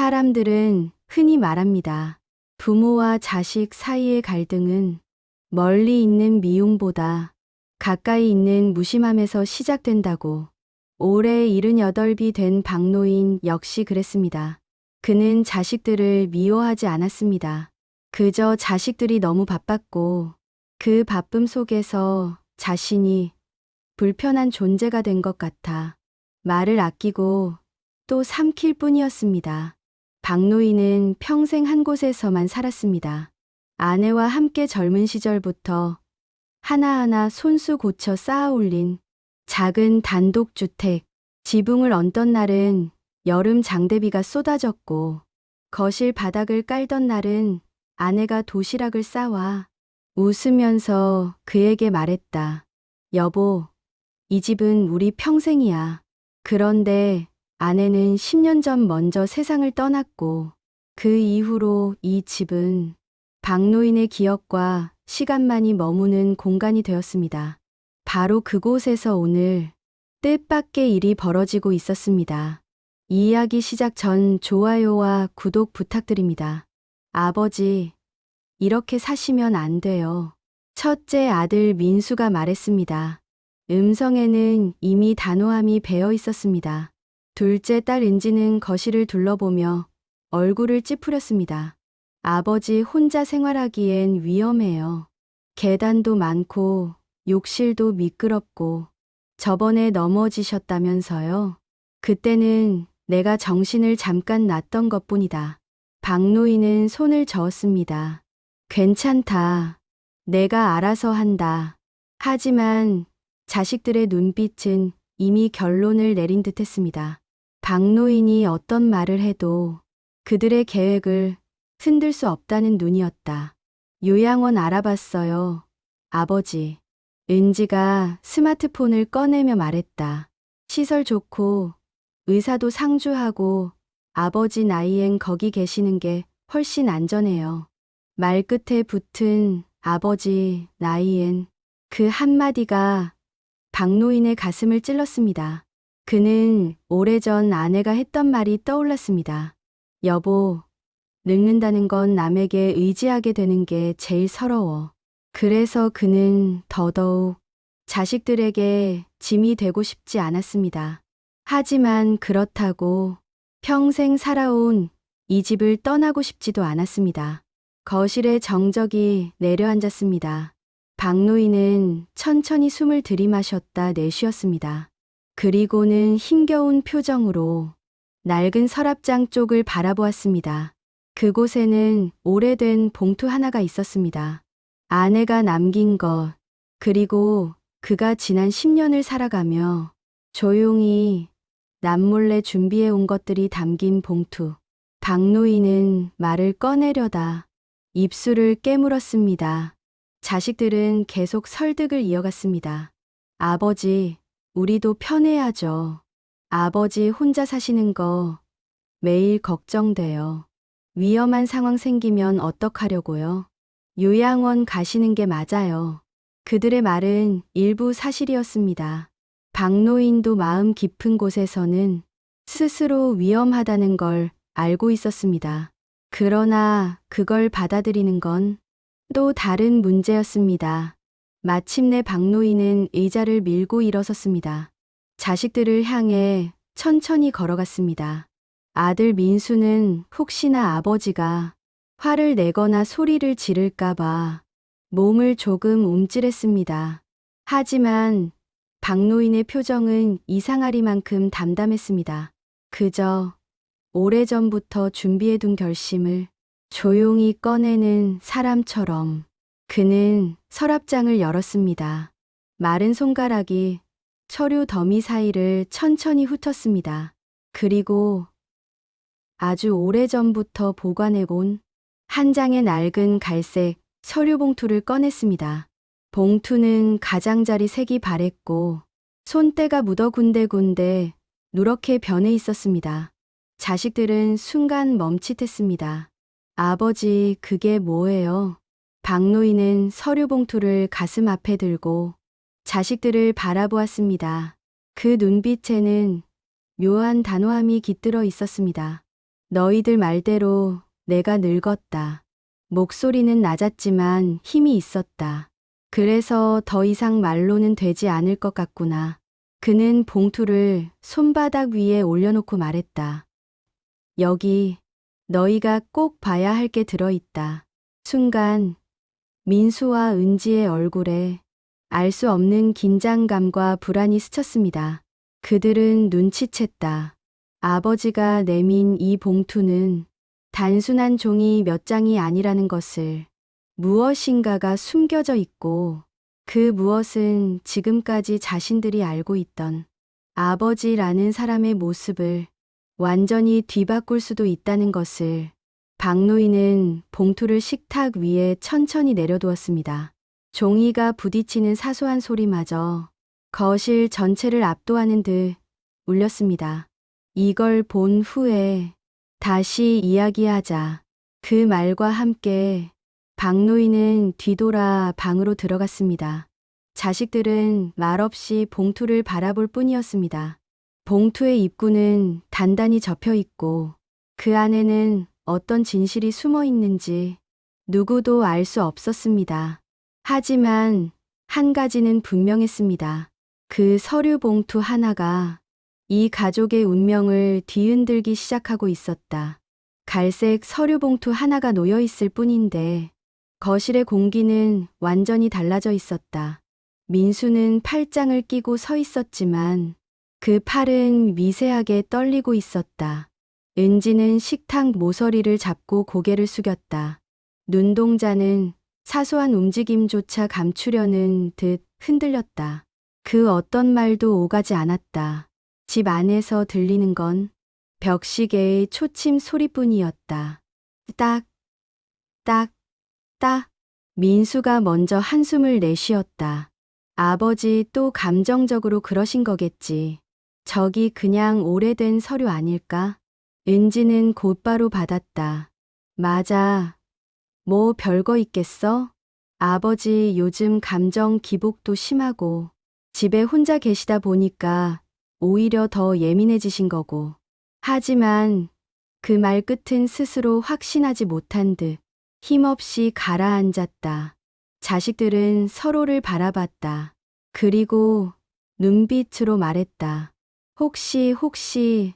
사람들은 흔히 말합니다. 부모와 자식 사이의 갈등은 멀리 있는 미움보다 가까이 있는 무심함에서 시작된다고. 올해 78이 된 박노인 역시 그랬습니다. 그는 자식들을 미워하지 않았습니다. 그저 자식들이 너무 바빴고 그 바쁨 속에서 자신이 불편한 존재가 된 것 같아 말을 아끼고 또 삼킬 뿐이었습니다. 박노인은 평생 한 곳에서만 살았습니다. 아내와 함께 젊은 시절부터 하나하나 손수 고쳐 쌓아 올린 작은 단독주택. 지붕을 얹던 날은 여름 장대비가 쏟아졌고 거실 바닥을 깔던 날은 아내가 도시락을 싸와 웃으면서 그에게 말했다. 여보, 이 집은 우리 평생이야. 그런데 아내는 10년 전 먼저 세상을 떠났고 그 이후로 이 집은 박노인의 기억과 시간만이 머무는 공간이 되었습니다. 바로 그곳에서 오늘 뜻밖의 일이 벌어지고 있었습니다. 이 이야기 시작 전 좋아요와 구독 부탁드립니다. 아버지, 이렇게 사시면 안 돼요. 첫째 아들 민수가 말했습니다. 음성에는 이미 단호함이 배어 있었습니다. 둘째 딸 은지는 거실을 둘러보며 얼굴을 찌푸렸습니다. 아버지 혼자 생활하기엔 위험해요. 계단도 많고 욕실도 미끄럽고 저번에 넘어지셨다면서요. 그때는 내가 정신을 잠깐 놨던 것뿐이다. 박노인은 손을 저었습니다. 괜찮다. 내가 알아서 한다. 하지만 자식들의 눈빛은 이미 결론을 내린 듯했습니다. 박노인이 어떤 말을 해도 그들의 계획을 흔들 수 없다는 눈이었다. 요양원 알아봤어요. 아버지. 은지가 스마트폰을 꺼내며 말했다. 시설 좋고 의사도 상주하고 아버지 나이엔 거기 계시는 게 훨씬 안전해요. 말끝에 붙은 아버지 나이엔 그 한마디가 박노인의 가슴을 찔렀습니다. 그는 오래전 아내가 했던 말이 떠올랐습니다. 여보, 늙는다는 건 남에게 의지하게 되는 게 제일 서러워. 그래서 그는 더더욱 자식들에게 짐이 되고 싶지 않았습니다. 하지만 그렇다고 평생 살아온 이 집을 떠나고 싶지도 않았습니다. 거실에 정적이 내려앉았습니다. 박노인은 천천히 숨을 들이마셨다 내쉬었습니다. 그리고는 힘겨운 표정으로 낡은 서랍장 쪽을 바라보았습니다. 그곳에는 오래된 봉투 하나가 있었습니다. 아내가 남긴 것, 그리고 그가 지난 10년을 살아가며 조용히 남몰래 준비해 온 것들이 담긴 봉투. 박노인은 말을 꺼내려다 입술을 깨물었습니다. 자식들은 계속 설득을 이어갔습니다. 아버지, 우리도 편해야죠. 아버지 혼자 사시는 거 매일 걱정돼요. 위험한 상황 생기면 어떡하려고요? 요양원 가시는 게 맞아요. 그들의 말은 일부 사실이었습니다. 박노인도 마음 깊은 곳에서는 스스로 위험하다는 걸 알고 있었습니다. 그러나 그걸 받아들이는 건 또 다른 문제였습니다. 마침내 박노인은 의자를 밀고 일어섰습니다. 자식들을 향해 천천히 걸어갔습니다. 아들 민수는 혹시나 아버지가 화를 내거나 소리를 지를까봐 몸을 조금 움찔했습니다. 하지만 박노인의 표정은 이상하리만큼 담담했습니다. 그저 오래전부터 준비해둔 결심을 조용히 꺼내는 사람처럼. 그는 서랍장을 열었습니다. 마른 손가락이 서류 더미 사이를 천천히 훑었습니다. 그리고 아주 오래전부터 보관해본 한 장의 낡은 갈색 서류 봉투를 꺼냈습니다. 봉투는 가장자리 색이 바랬고 손때가 묻어 군데군데 누렇게 변해 있었습니다. 자식들은 순간 멈칫했습니다. 아버지, 그게 뭐예요? 박노인은 서류 봉투를 가슴 앞에 들고 자식들을 바라보았습니다. 그 눈빛에는 묘한 단호함이 깃들어 있었습니다. 너희들 말대로 내가 늙었다. 목소리는 낮았지만 힘이 있었다. 그래서 더 이상 말로는 되지 않을 것 같구나. 그는 봉투를 손바닥 위에 올려놓고 말했다. 여기 너희가 꼭 봐야 할 게 들어있다. 순간 민수와 은지의 얼굴에 알 수 없는 긴장감과 불안이 스쳤습니다. 그들은 눈치챘다. 아버지가 내민 이 봉투는 단순한 종이 몇 장이 아니라는 것을, 무엇인가가 숨겨져 있고 그 무엇은 지금까지 자신들이 알고 있던 아버지라는 사람의 모습을 완전히 뒤바꿀 수도 있다는 것을. 박노인은 봉투를 식탁 위에 천천히 내려두었습니다. 종이가 부딪히는 사소한 소리마저 거실 전체를 압도하는 듯 울렸습니다. 이걸 본 후에 다시 이야기하자. 그 말과 함께 박노인은 뒤돌아 방으로 들어갔습니다. 자식들은 말없이 봉투를 바라볼 뿐이었습니다. 봉투의 입구는 단단히 접혀 있고 그 안에는 어떤 진실이 숨어 있는지 누구도 알 수 없었습니다. 하지만 한 가지는 분명했습니다. 그 서류 봉투 하나가 이 가족의 운명을 뒤흔들기 시작하고 있었다. 갈색 서류 봉투 하나가 놓여 있을 뿐인데 거실의 공기는 완전히 달라져 있었다. 민수는 팔짱을 끼고 서 있었지만 그 팔은 미세하게 떨리고 있었다. 은지는 식탁 모서리를 잡고 고개를 숙였다. 눈동자는 사소한 움직임조차 감추려는 듯 흔들렸다. 그 어떤 말도 오가지 않았다. 집 안에서 들리는 건 벽시계의 초침 소리뿐이었다. 딱, 딱, 딱. 민수가 먼저 한숨을 내쉬었다. 아버지 또 감정적으로 그러신 거겠지. 저기 그냥 오래된 서류 아닐까? 은지는 곧바로 받았다. 맞아. 뭐 별거 있겠어? 아버지 요즘 감정 기복도 심하고 집에 혼자 계시다 보니까 오히려 더 예민해지신 거고. 하지만 그 말 끝은 스스로 확신하지 못한 듯 힘없이 가라앉았다. 자식들은 서로를 바라봤다. 그리고 눈빛으로 말했다. 혹시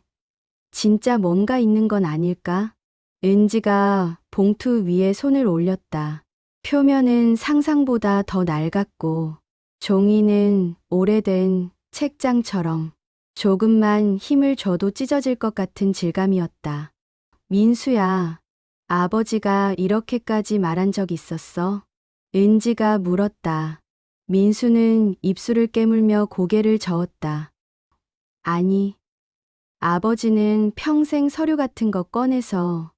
진짜 뭔가 있는 건 아닐까? 은지가 봉투 위에 손을 올렸다. 표면은 상상보다 더 낡았고 종이는 오래된 책장처럼 조금만 힘을 줘도 찢어질 것 같은 질감이었다. 민수야, 아버지가 이렇게까지 말한 적 있었어? 은지가 물었다. 민수는 입술을 깨물며 고개를 저었다. 아니, 아버지는 평생 서류 같은 거 꺼내서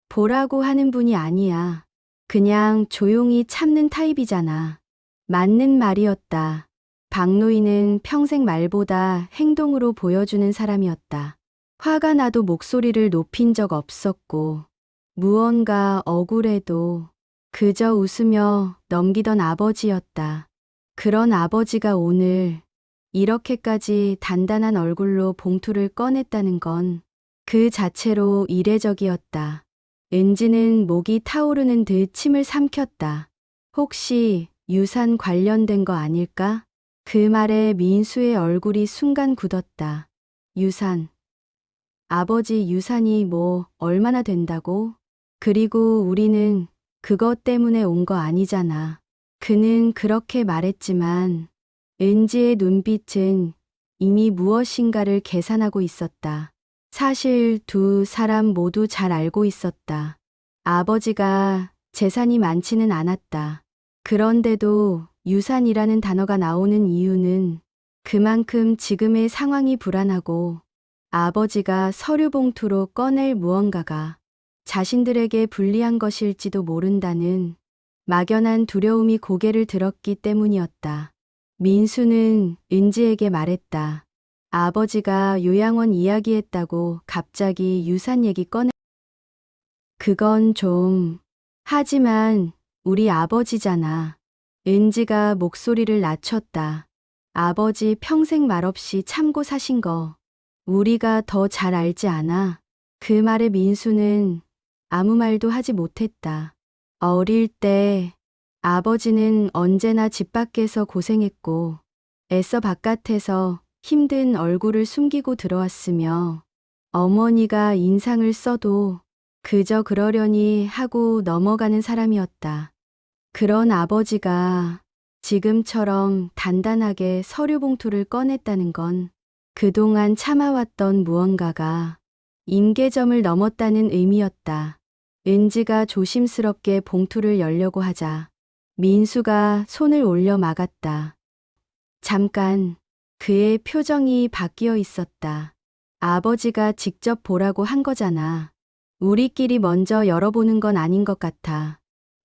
보라고 하는 분이 아니야. 그냥 조용히 참는 타입이잖아. 맞는 말이었다. 박노인은 평생 말보다 행동으로 보여주는 사람이었다. 화가 나도 목소리를 높인 적 없었고 무언가 억울해도 그저 웃으며 넘기던 아버지였다. 그런 아버지가 오늘 이렇게까지 단단한 얼굴로 봉투를 꺼냈다는 건 그 자체로 이례적이었다. 은지는 목이 타오르는 듯 침을 삼켰다. 혹시 유산 관련된 거 아닐까? 그 말에 민수의 얼굴이 순간 굳었다. 유산. 아버지 유산이 뭐 얼마나 된다고? 그리고 우리는 그것 때문에 온 거 아니잖아. 그는 그렇게 말했지만 은지의 눈빛은 이미 무엇인가를 계산하고 있었다. 사실 두 사람 모두 잘 알고 있었다. 아버지가 재산이 많지는 않았다. 그런데도 유산이라는 단어가 나오는 이유는 그만큼 지금의 상황이 불안하고 아버지가 서류 봉투로 꺼낼 무언가가 자신들에게 불리한 것일지도 모른다는 막연한 두려움이 고개를 들었기 때문이었다. 민수는 은지에게 말했다. 아버지가 요양원 이야기했다고 갑자기 유산 얘기 그건 좀. 하지만 우리 아버지잖아. 은지가 목소리를 낮췄다. 아버지 평생 말없이 참고 사신 거 우리가 더 잘 알지 않아? 그 말에 민수는 아무 말도 하지 못했다. 어릴 때 아버지는 언제나 집 밖에서 고생했고 애써 바깥에서 힘든 얼굴을 숨기고 들어왔으며 어머니가 인상을 써도 그저 그러려니 하고 넘어가는 사람이었다. 그런 아버지가 지금처럼 단단하게 서류 봉투를 꺼냈다는 건 그동안 참아왔던 무언가가 임계점을 넘었다는 의미였다. 은지가 조심스럽게 봉투를 열려고 하자 민수가 손을 올려 막았다. 잠깐 그의 표정이 바뀌어 있었다. 아버지가 직접 보라고 한 거잖아. 우리끼리 먼저 열어보는 건 아닌 것 같아.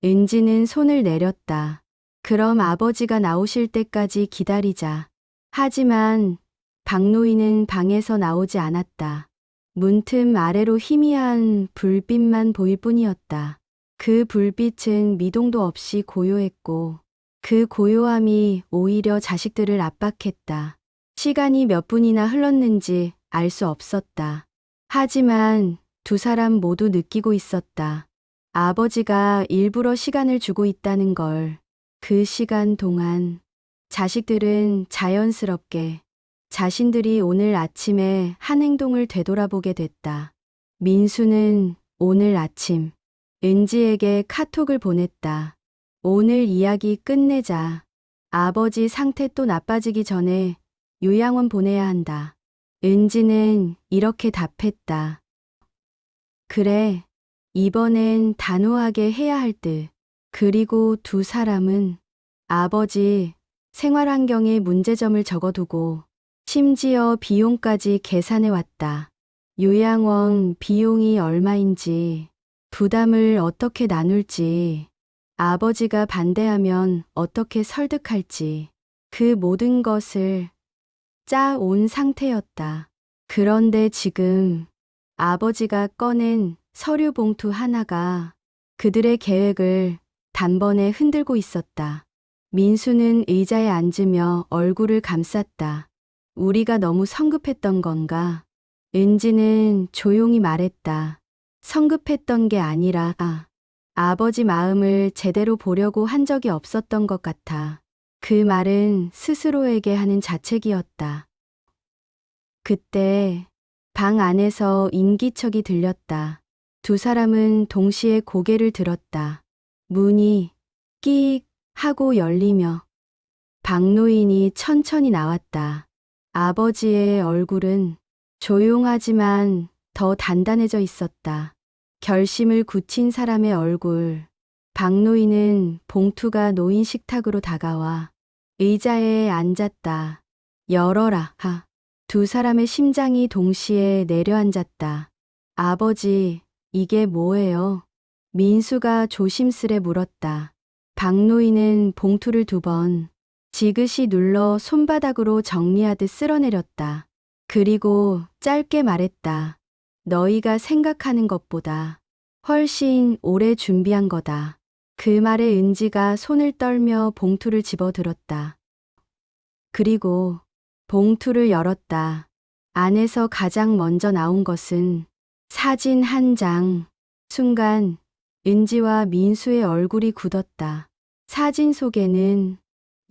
은지는 손을 내렸다. 그럼 아버지가 나오실 때까지 기다리자. 하지만 박노인은 방에서 나오지 않았다. 문틈 아래로 희미한 불빛만 보일 뿐이었다. 그 불빛은 미동도 없이 고요했고 그 고요함이 오히려 자식들을 압박했다. 시간이 몇 분이나 흘렀는지 알 수 없었다. 하지만 두 사람 모두 느끼고 있었다. 아버지가 일부러 시간을 주고 있다는 걸. 그 시간 동안 자식들은 자연스럽게 자신들이 오늘 아침에 한 행동을 되돌아보게 됐다. 민수는 오늘 아침 은지에게 카톡을 보냈다. 오늘 이야기 끝내자. 아버지 상태 또 나빠지기 전에 요양원 보내야 한다. 은지는 이렇게 답했다. 그래, 이번엔 단호하게 해야 할 듯. 그리고 두 사람은 아버지 생활 환경에 문제점을 적어두고 심지어 비용까지 계산해 왔다. 요양원 비용이 얼마인지, 부담을 어떻게 나눌지, 아버지가 반대하면 어떻게 설득할지, 그 모든 것을 짜온 상태였다. 그런데 지금 아버지가 꺼낸 서류 봉투 하나가 그들의 계획을 단번에 흔들고 있었다. 민수는 의자에 앉으며 얼굴을 감쌌다. 우리가 너무 성급했던 건가? 은지는 조용히 말했다. 성급했던 게 아니라 아버지 마음을 제대로 보려고 한 적이 없었던 것 같아. 그 말은 스스로에게 하는 자책이었다. 그때 방 안에서 인기척이 들렸다. 두 사람은 동시에 고개를 들었다. 문이 끼익 하고 열리며 박노인이 천천히 나왔다. 아버지의 얼굴은 조용하지만 더 단단해져 있었다. 결심을 굳힌 사람의 얼굴. 박노인은 봉투가 놓인 식탁으로 다가와 의자에 앉았다. 열어라. 두 사람의 심장이 동시에 내려앉았다. 아버지, 이게 뭐예요? 민수가 조심스레 물었다. 박노인은 봉투를 두 번 지그시 눌러 손바닥으로 정리하듯 쓸어내렸다. 그리고 짧게 말했다. 너희가 생각하는 것보다 훨씬 오래 준비한 거다. 그 말에 은지가 손을 떨며 봉투를 집어들었다. 그리고 봉투를 열었다. 안에서 가장 먼저 나온 것은 사진 한 장. 순간 은지와 민수의 얼굴이 굳었다. 사진 속에는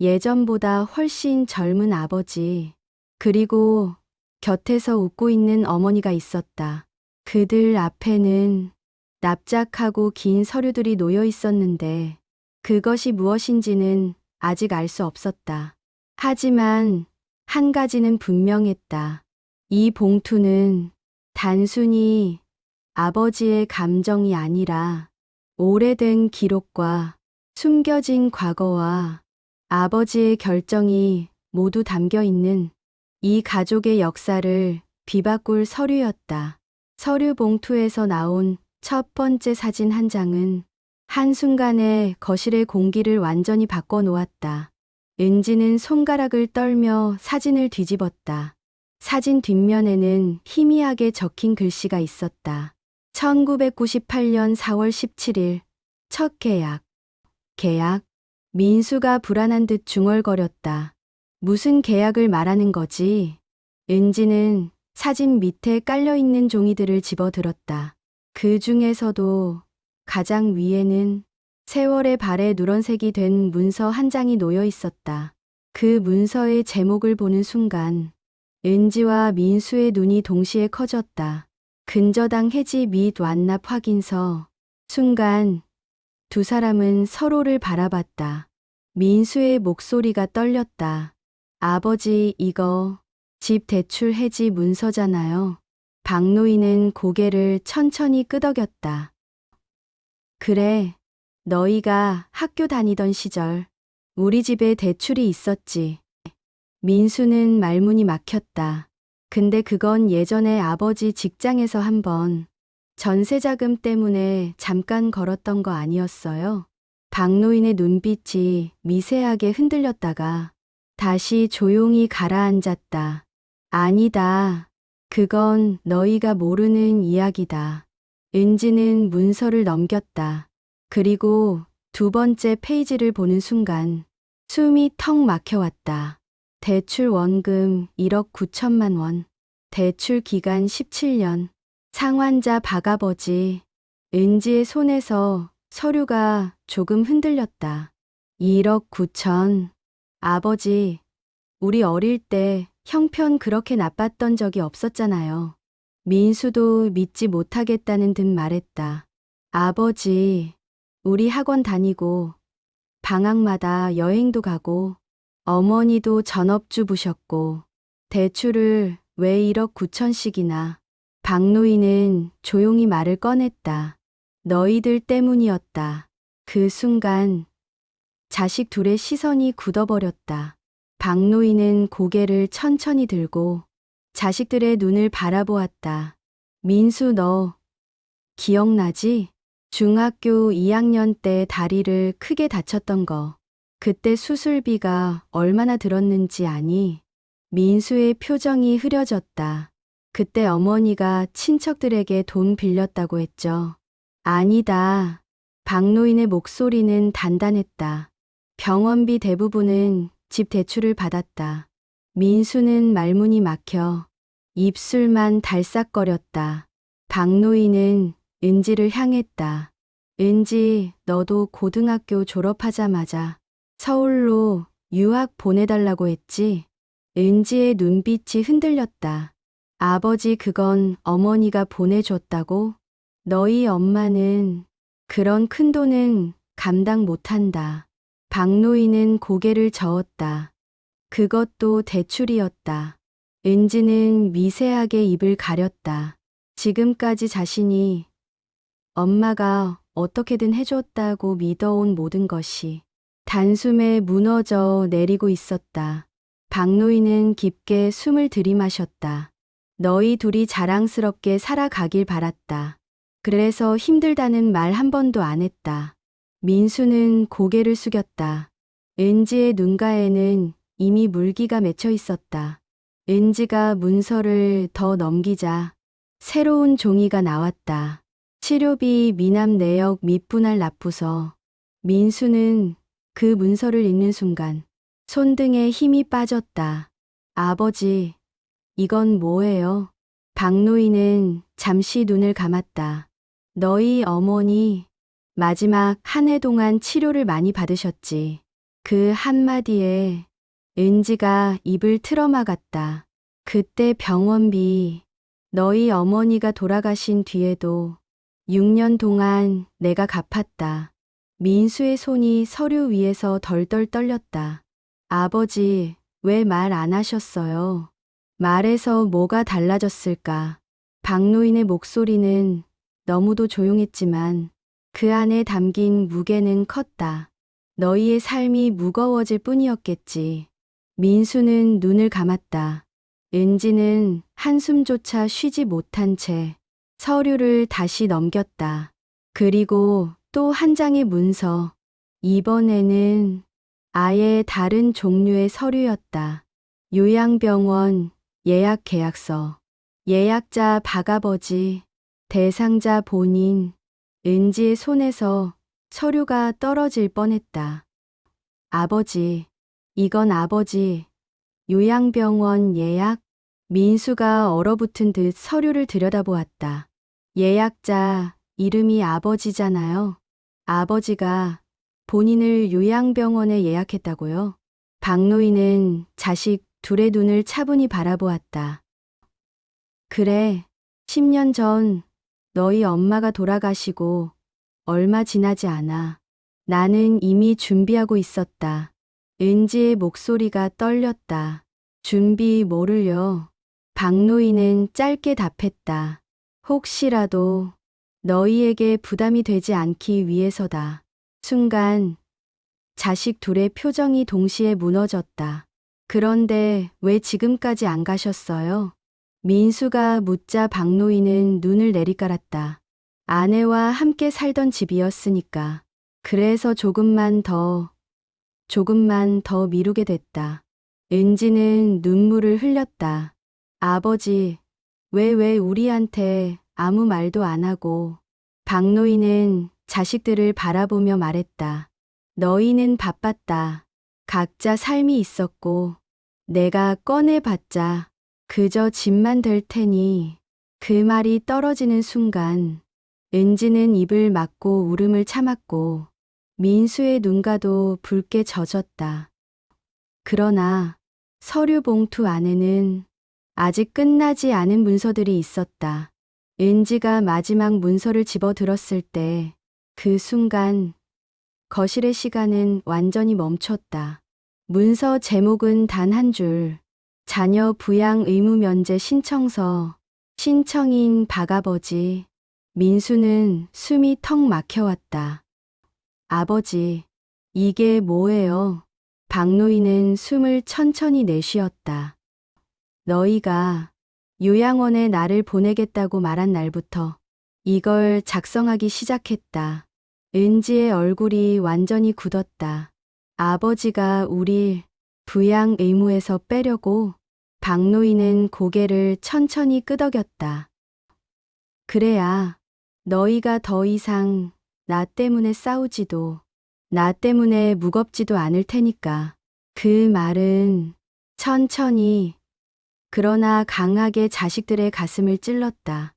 예전보다 훨씬 젊은 아버지, 그리고 곁에서 웃고 있는 어머니가 있었다. 그들 앞에는 납작하고 긴 서류들이 놓여 있었는데 그것이 무엇인지는 아직 알 수 없었다. 하지만 한 가지는 분명했다. 이 봉투는 단순히 아버지의 감정이 아니라 오래된 기록과 숨겨진 과거와 아버지의 결정이 모두 담겨 있는 이 가족의 역사를 비바꿀 서류였다. 서류 봉투에서 나온 첫 번째 사진 한 장은 한순간에 거실의 공기를 완전히 바꿔 놓았다. 은지는 손가락을 떨며 사진을 뒤집었다. 사진 뒷면에는 희미하게 적힌 글씨가 있었다. 1998년 4월 17일, 첫 계약. 계약? 민수가 불안한 듯 중얼거렸다. 무슨 계약을 말하는 거지? 은지는 사진 밑에 깔려있는 종이들을 집어들었다. 그 중에서도 가장 위에는 세월의 발에 누런색이 된 문서 한 장이 놓여 있었다. 그 문서의 제목을 보는 순간 은지와 민수의 눈이 동시에 커졌다. 근저당 해지 및 완납 확인서. 순간 두 사람은 서로를 바라봤다. 민수의 목소리가 떨렸다. 아버지, 이거 집 대출 해지 문서잖아요. 박노인은 고개를 천천히 끄덕였다. 그래, 너희가 학교 다니던 시절 우리 집에 대출이 있었지. 민수는 말문이 막혔다. 근데 그건 예전에 아버지 직장에서 한번 전세자금 때문에 잠깐 걸었던 거 아니었어요? 박노인의 눈빛이 미세하게 흔들렸다가 다시 조용히 가라앉았다. 아니다. 그건 너희가 모르는 이야기다. 은지는 문서를 넘겼다. 그리고 두 번째 페이지를 보는 순간 숨이 턱 막혀왔다. 대출 원금 1억 9천만 원. 대출 기간 17년. 상환자 박아버지. 은지의 손에서 서류가 조금 흔들렸다. 1억 9천. 아버지, 우리 어릴 때 형편 그렇게 나빴던 적이 없었잖아요. 민수도 믿지 못하겠다는 듯 말했다. 아버지, 우리 학원 다니고 방학마다 여행도 가고 어머니도 전업주부셨고 대출을 왜 1억 9천씩이나. 박노인은 조용히 말을 꺼냈다. 너희들 때문이었다. 그 순간 자식 둘의 시선이 굳어버렸다. 박노인은 고개를 천천히 들고 자식들의 눈을 바라보았다. 민수, 너 기억나지? 중학교 2학년 때 다리를 크게 다쳤던 거. 그때 수술비가 얼마나 들었는지 아니? 민수의 표정이 흐려졌다. 그때 어머니가 친척들에게 돈 빌렸다고 했죠. 아니다. 박노인의 목소리는 단단했다. 병원비 대부분은 집 대출을 받았다. 민수는 말문이 막혀 입술만 달싹거렸다. 박노인은 은지를 향했다. 은지, 너도 고등학교 졸업하자마자 서울로 유학 보내달라고 했지? 은지의 눈빛이 흔들렸다. 아버지, 그건 어머니가 보내줬다고? 너희 엄마는 그런 큰 돈은 감당 못한다. 박노인은 고개를 저었다. 그것도 대출이었다. 은지는 미세하게 입을 가렸다. 지금까지 자신이 엄마가 어떻게든 해줬다고 믿어온 모든 것이 단숨에 무너져 내리고 있었다. 박노인은 깊게 숨을 들이마셨다. 너희 둘이 자랑스럽게 살아가길 바랐다. 그래서 힘들다는 말 한 번도 안 했다. 민수는 고개를 숙였다. 은지의 눈가에는 이미 물기가 맺혀 있었다. 은지가 문서를 더 넘기자 새로운 종이가 나왔다. 치료비 미납 내역 및 분할 납부서. 민수는 그 문서를 읽는 순간 손등에 힘이 빠졌다. 아버지, 이건 뭐예요? 박노인은 잠시 눈을 감았다. 너희 어머니 마지막 한 해 동안 치료를 많이 받으셨지. 그 한마디에 은지가 입을 틀어막았다. 그때 병원비, 너희 어머니가 돌아가신 뒤에도 6년 동안 내가 갚았다. 민수의 손이 서류 위에서 덜덜 떨렸다. 아버지, 왜 말 안 하셨어요? 말해서 뭐가 달라졌을까? 박노인의 목소리는 너무도 조용했지만 그 안에 담긴 무게는 컸다. 너희의 삶이 무거워질 뿐이었겠지. 민수는 눈을 감았다. 은지는 한숨조차 쉬지 못한 채 서류를 다시 넘겼다. 그리고 또 한 장의 문서. 이번에는 아예 다른 종류의 서류였다. 요양병원 예약 계약서. 예약자 박아버지, 대상자 본인. 은지의 손에서 서류가 떨어질 뻔했다. 아버지, 이건 아버지. 요양병원 예약. 민수가 얼어붙은 듯 서류를 들여다보았다. 예약자 이름이 아버지잖아요. 아버지가 본인을 요양병원에 예약했다고요? 박노인은 자식 둘의 눈을 차분히 바라보았다. 그래, 10년 전 너희 엄마가 돌아가시고 얼마 지나지 않아. 나는 이미 준비하고 있었다. 은지의 목소리가 떨렸다. 준비 뭐를요? 박노인은 짧게 답했다. 혹시라도 너희에게 부담이 되지 않기 위해서다. 순간 자식 둘의 표정이 동시에 무너졌다. 그런데 왜 지금까지 안 가셨어요? 민수가 묻자 박노인은 눈을 내리깔았다. 아내와 함께 살던 집이었으니까. 그래서 조금만 더 미루게 됐다. 은지는 눈물을 흘렸다. 아버지, 왜 우리한테 아무 말도 안 하고. 박노인은 자식들을 바라보며 말했다. 너희는 바빴다. 각자 삶이 있었고, 내가 꺼내봤자 그저 짐만 될 테니. 그 말이 떨어지는 순간, 은지는 입을 막고 울음을 참았고, 민수의 눈가도 붉게 젖었다. 그러나 서류 봉투 안에는 아직 끝나지 않은 문서들이 있었다. 은지가 마지막 문서를 집어들었을 때 그 순간 거실의 시간은 완전히 멈췄다. 문서 제목은 단 한 줄. 자녀 부양 의무 면제 신청서. 신청인 박아버지. 민수는 숨이 턱 막혀왔다. 아버지, 이게 뭐예요? 박노인은 숨을 천천히 내쉬었다. 너희가 요양원에 나를 보내겠다고 말한 날부터 이걸 작성하기 시작했다. 은지의 얼굴이 완전히 굳었다. 아버지가 우릴 부양 의무에서 빼려고. 박노인은 고개를 천천히 끄덕였다. 그래야 너희가 더 이상 나 때문에 싸우지도, 나 때문에 무겁지도 않을 테니까. 그 말은 천천히, 그러나 강하게 자식들의 가슴을 찔렀다.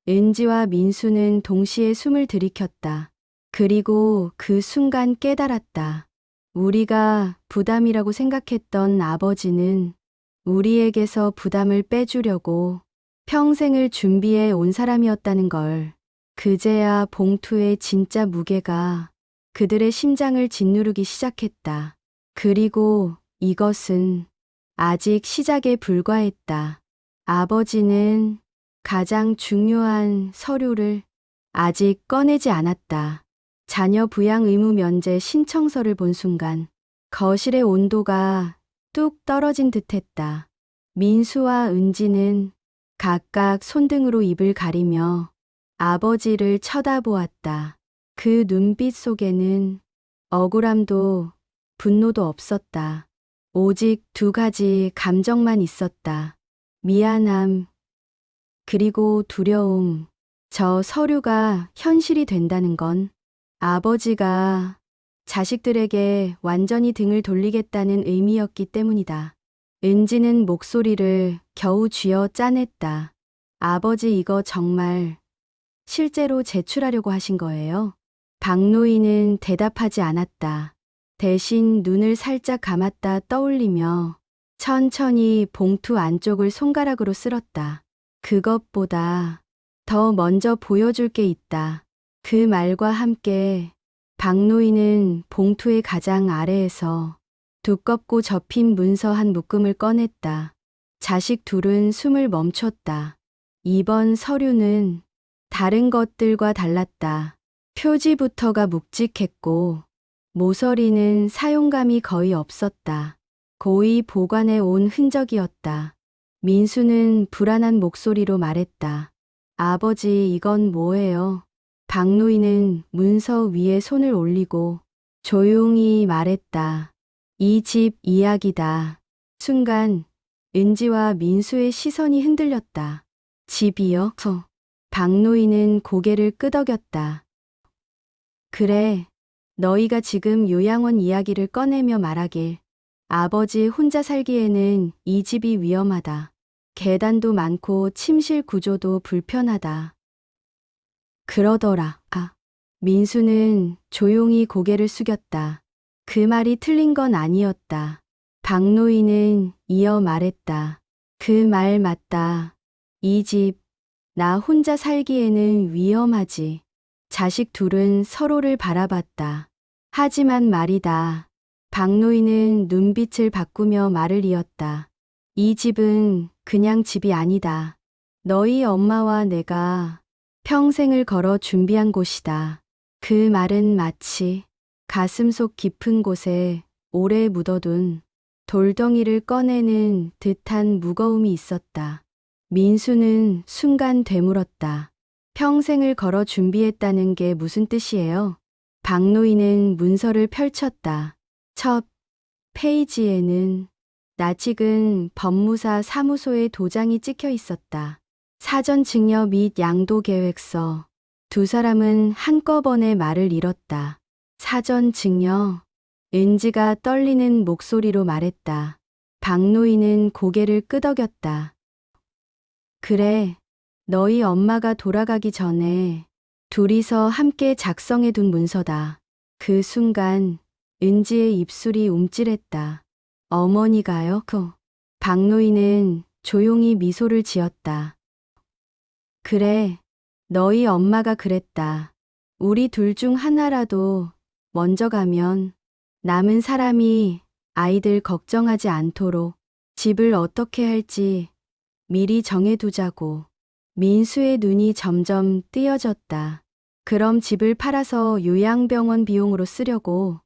은지와 민수는 동시에 숨을 들이켰다. 그리고 그 순간 깨달았다. 우리가 부담이라고 생각했던 아버지는 우리에게서 부담을 빼주려고 평생을 준비해 온 사람이었다는 걸. 그제야 봉투의 진짜 무게가 그들의 심장을 짓누르기 시작했다. 그리고 이것은 아직 시작에 불과했다. 아버지는 가장 중요한 서류를 아직 꺼내지 않았다. 자녀 부양 의무 면제 신청서를 본 순간 거실의 온도가 뚝 떨어진 듯했다. 민수와 은지는 각각 손등으로 입을 가리며 아버지를 쳐다보았다. 그 눈빛 속에는 억울함도 분노도 없었다. 오직 두 가지 감정만 있었다. 미안함, 그리고 두려움. 저 서류가 현실이 된다는 건 아버지가 자식들에게 완전히 등을 돌리겠다는 의미였기 때문이다. 은지는 목소리를 겨우 쥐어 짜냈다. 아버지, 이거 정말 실제로 제출하려고 하신 거예요? 박노인은 대답하지 않았다. 대신 눈을 살짝 감았다 떠올리며 천천히 봉투 안쪽을 손가락으로 쓸었다. 그것보다 더 먼저 보여줄 게 있다. 그 말과 함께 박노인은 봉투의 가장 아래에서 두껍고 접힌 문서 한 묶음을 꺼냈다. 자식 둘은 숨을 멈췄다. 이번 서류는 다른 것들과 달랐다. 표지부터가 묵직했고 모서리는 사용감이 거의 없었다. 고이 보관해 온 흔적이었다. 민수는 불안한 목소리로 말했다. 아버지, 이건 뭐예요? 박노인은 문서 위에 손을 올리고 조용히 말했다. 이 집 이야기다. 순간 은지와 민수의 시선이 흔들렸다. 집이요? 박노인은 고개를 끄덕였다. 그래, 너희가 지금 요양원 이야기를 꺼내며 말하길. 아버지 혼자 살기에는 이 집이 위험하다. 계단도 많고 침실 구조도 불편하다. 그러더라. 민수는 조용히 고개를 숙였다. 그 말이 틀린 건 아니었다. 박노인은 이어 말했다. 그 말 맞다. 이 집, 나 혼자 살기에는 위험하지. 자식 둘은 서로를 바라봤다. 하지만 말이다. 박노인은 눈빛을 바꾸며 말을 이었다. 이 집은 그냥 집이 아니다. 너희 엄마와 내가 평생을 걸어 준비한 곳이다. 그 말은 마치 가슴속 깊은 곳에 오래 묻어둔 돌덩이를 꺼내는 듯한 무거움이 있었다. 민수는 순간 되물었다. 평생을 걸어 준비했다는 게 무슨 뜻이에요? 박노인은 문서를 펼쳤다. 첫 페이지에는 낯익은 법무사 사무소의 도장이 찍혀 있었다. 사전 증여 및 양도 계획서. 두 사람은 한꺼번에 말을 잃었다. 사전 증여. 은지가 떨리는 목소리로 말했다. 박노인은 고개를 끄덕였다. 그래, 너희 엄마가 돌아가기 전에 둘이서 함께 작성해둔 문서다. 그 순간 은지의 입술이 움찔했다. 어머니가요? 박노인은 조용히 미소를 지었다. 그래, 너희 엄마가 그랬다. 우리 둘 중 하나라도 먼저 가면 남은 사람이 아이들 걱정하지 않도록 집을 어떻게 할지 미리 정해두자고. 민수의 눈이 점점 띄어졌다. 그럼 집을 팔아서 요양병원 비용으로 쓰려고.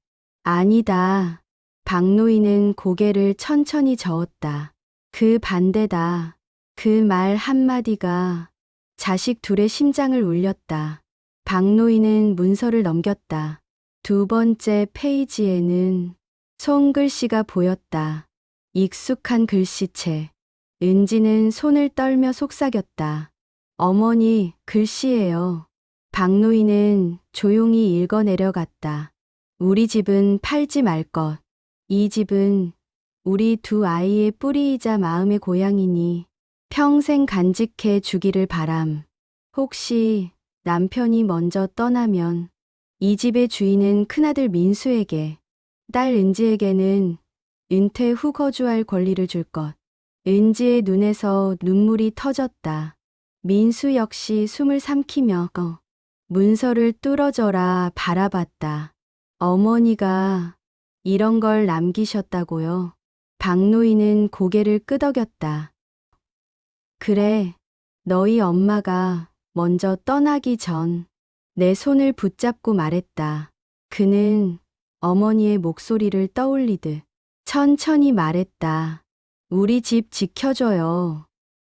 아니다. 박노인은 고개를 천천히 저었다. 그 반대다. 그 말 한마디가 자식 둘의 심장을 울렸다. 박노인은 문서를 넘겼다. 두 번째 페이지에는 손글씨가 보였다. 익숙한 글씨체. 은지는 손을 떨며 속삭였다. 어머니, 글씨예요. 박노인은 조용히 읽어 내려갔다. 우리 집은 팔지 말 것. 이 집은 우리 두 아이의 뿌리이자 마음의 고향이니 평생 간직해 주기를 바람. 혹시 남편이 먼저 떠나면 이 집의 주인은 큰아들 민수에게, 딸 은지에게는 은퇴 후 거주할 권리를 줄 것. 은지의 눈에서 눈물이 터졌다. 민수 역시 숨을 삼키며 문서를 뚫어져라 바라봤다. 어머니가 이런 걸 남기셨다고요? 박노인은 고개를 끄덕였다. 그래, 너희 엄마가 먼저 떠나기 전 내 손을 붙잡고 말했다. 그는 어머니의 목소리를 떠올리듯 천천히 말했다. 우리 집 지켜줘요.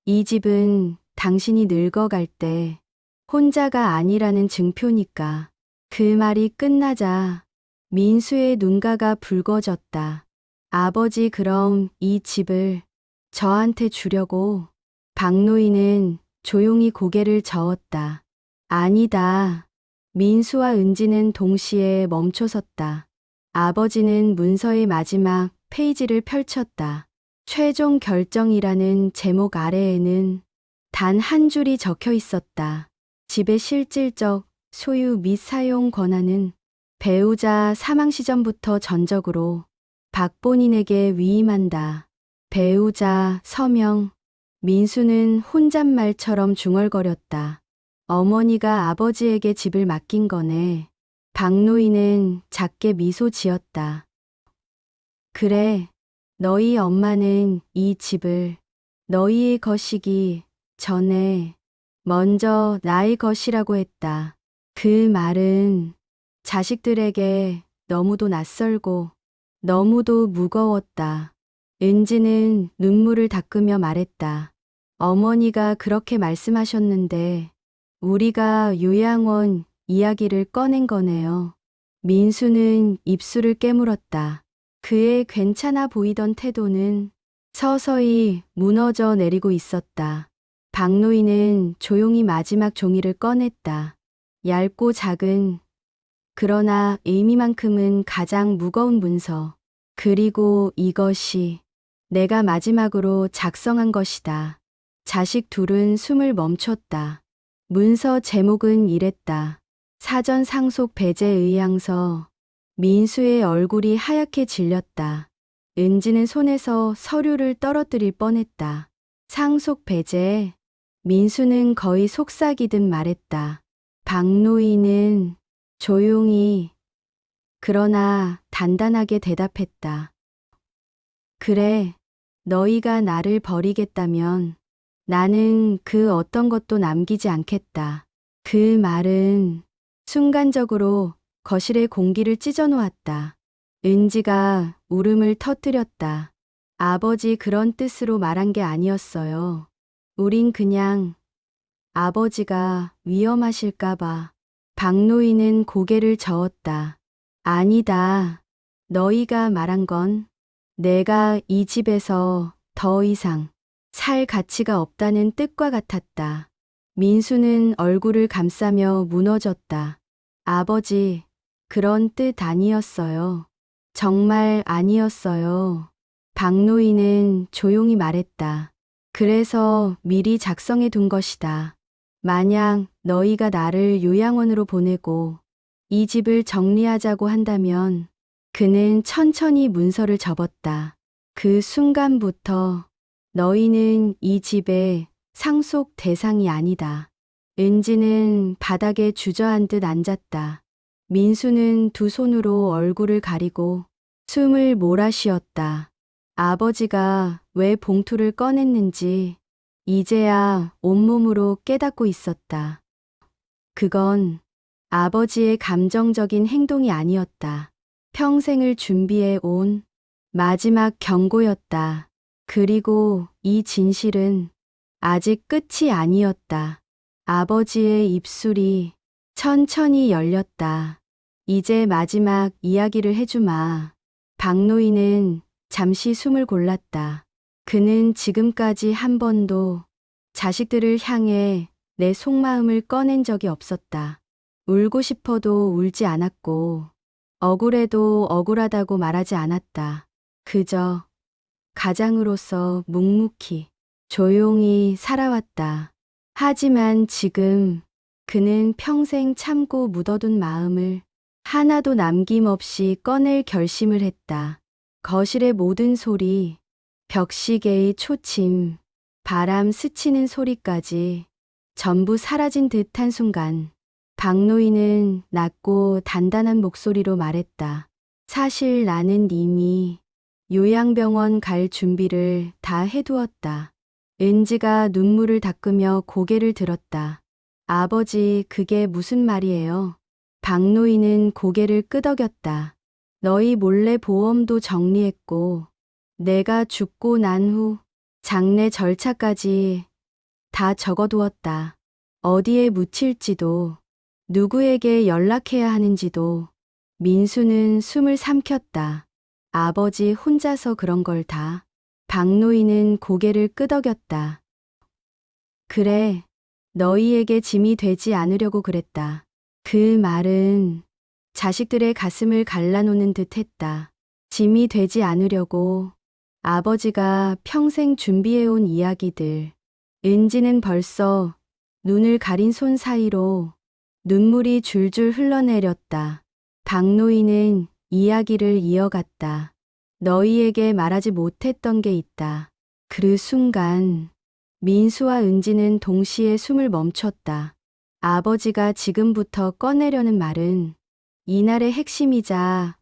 이 집은 당신이 늙어갈 때 혼자가 아니라는 증표니까. 그 말이 끝나자 민수의 눈가가 붉어졌다. 아버지, 그럼 이 집을 저한테 주려고? 박노인은 조용히 고개를 저었다. 아니다. 민수와 은지는 동시에 멈춰섰다. 아버지는 문서의 마지막 페이지를 펼쳤다. 최종 결정이라는 제목 아래에는 단 한 줄이 적혀 있었다. 집의 실질적 소유 및 사용 권한은 배우자 사망 시점부터 전적으로 박 본인에게 위임한다. 배우자 서명. 민수는 혼잣말처럼 중얼거렸다. 어머니가 아버지에게 집을 맡긴 거네. 박노인은 작게 미소 지었다. 그래, 너희 엄마는 이 집을 너희의 것이기 전에 먼저 나의 것이라고 했다. 그 말은 자식들에게 너무도 낯설고 너무도 무거웠다. 은지는 눈물을 닦으며 말했다. 어머니가 그렇게 말씀하셨는데 우리가 요양원 이야기를 꺼낸 거네요. 민수는 입술을 깨물었다. 그의 괜찮아 보이던 태도는 서서히 무너져 내리고 있었다. 박노인은 조용히 마지막 종이를 꺼냈다. 얇고 작은, 그러나 의미만큼은 가장 무거운 문서. 그리고 이것이 내가 마지막으로 작성한 것이다. 자식 둘은 숨을 멈췄다. 문서 제목은 이랬다. 사전 상속 배제 의향서. 민수의 얼굴이 하얗게 질렸다. 은지는 손에서 서류를 떨어뜨릴 뻔했다. 상속 배제. 민수는 거의 속삭이듯 말했다. 박노인은 조용히 그러나 단단하게 대답했다. 그래, 너희가 나를 버리겠다면 나는 그 어떤 것도 남기지 않겠다. 그 말은 순간적으로 거실의 공기를 찢어 놓았다. 은지가 울음을 터뜨렸다. 아버지 그런 뜻으로 말한 게 아니었어요. 우린 그냥 아버지가 위험하실까봐. 박노인은 고개를 저었다. 아니다. 너희가 말한 건 내가 이 집에서 더 이상 살 가치가 없다는 뜻과 같았다. 민수는 얼굴을 감싸며 무너졌다. 아버지, 그런 뜻 아니었어요. 정말 아니었어요. 박노인은 조용히 말했다. 그래서 미리 작성해 둔 것이다. 만약 너희가 나를 요양원으로 보내고 이 집을 정리하자고 한다면 그는 천천히 문서를 접었다. 그 순간부터 너희는 이 집의 상속 대상이 아니다. 은지는 바닥에 주저앉듯 앉았다. 민수는 두 손으로 얼굴을 가리고 숨을 몰아쉬었다. 아버지가 왜 봉투를 꺼냈는지 이제야 온몸으로 깨닫고 있었다. 그건 아버지의 감정적인 행동이 아니었다. 평생을 준비해 온 마지막 경고였다. 그리고 이 진실은 아직 끝이 아니었다. 아버지의 입술이 천천히 열렸다. 이제 마지막 이야기를 해주마. 박노인은 잠시 숨을 골랐다. 그는 지금까지 한 번도 자식들을 향해 내 속마음을 꺼낸 적이 없었다. 울고 싶어도 울지 않았고 억울해도 억울하다고 말하지 않았다. 그저 가장으로서 묵묵히 조용히 살아왔다. 하지만 지금 그는 평생 참고 묻어둔 마음을 하나도 남김없이 꺼낼 결심을 했다. 거실의 모든 소리, 벽시계의 초침, 바람 스치는 소리까지 전부 사라진 듯한 순간 박노인은 낮고 단단한 목소리로 말했다. 사실 나는 이미 요양병원 갈 준비를 다 해두었다. 은지가 눈물을 닦으며 고개를 들었다. 아버지, 그게 무슨 말이에요? 박노인은 고개를 끄덕였다. 너희 몰래 보험도 정리했고 내가 죽고 난 후 장례 절차까지 다 적어두었다. 어디에 묻힐지도 누구에게 연락해야 하는지도. 민수는 숨을 삼켰다. 아버지 혼자서 그런 걸 다. 박노인은 고개를 끄덕였다. 그래, 너희에게 짐이 되지 않으려고 그랬다. 그 말은 자식들의 가슴을 갈라놓는 듯 했다. 짐이 되지 않으려고. 아버지가 평생 준비해온 이야기들. 은지는 벌써 눈을 가린 손 사이로 눈물이 줄줄 흘러내렸다. 박노인은 이야기를 이어갔다. 너희에게 말하지 못했던 게 있다. 그 순간 민수와 은지는 동시에 숨을 멈췄다. 아버지가 지금부터 꺼내려는 말은 이날의 핵심이자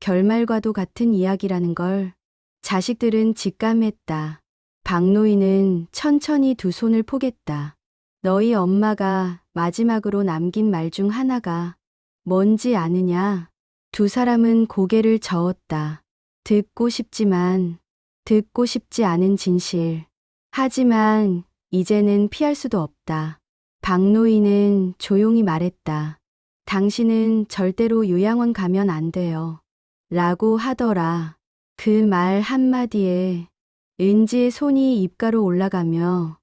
결말과도 같은 이야기라는 걸 자식들은 직감했다. 박노인은 천천히 두 손을 포겠다. 너희 엄마가 마지막으로 남긴 말 중 하나가 뭔지 아느냐? 두 사람은 고개를 저었다. 듣고 싶지만 듣고 싶지 않은 진실. 하지만 이제는 피할 수도 없다. 박노인은 조용히 말했다. 당신은 절대로 요양원 가면 안 돼요. 라고 하더라. 그 말 한마디에 은지의 손이 입가로 올라가며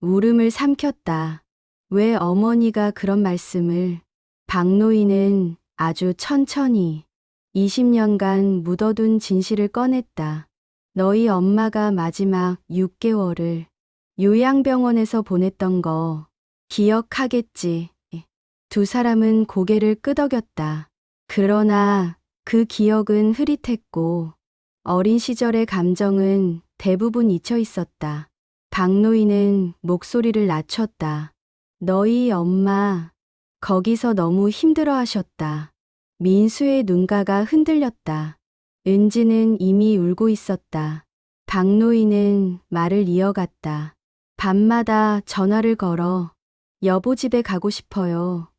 울음을 삼켰다. 왜 어머니가 그런 말씀을. 박노인은 아주 천천히 20년간 묻어둔 진실을 꺼냈다. 너희 엄마가 마지막 6개월을 요양병원에서 보냈던 거 기억하겠지. 두 사람은 고개를 끄덕였다. 그러나 그 기억은 흐릿했고 어린 시절의 감정은 대부분 잊혀 있었다. 박노인은 목소리를 낮췄다. 너희 엄마 거기서 너무 힘들어 하셨다. 민수의 눈가가 흔들렸다. 은지는 이미 울고 있었다. 박노인은 말을 이어갔다. 밤마다 전화를 걸어 여보 집에 가고 싶어요.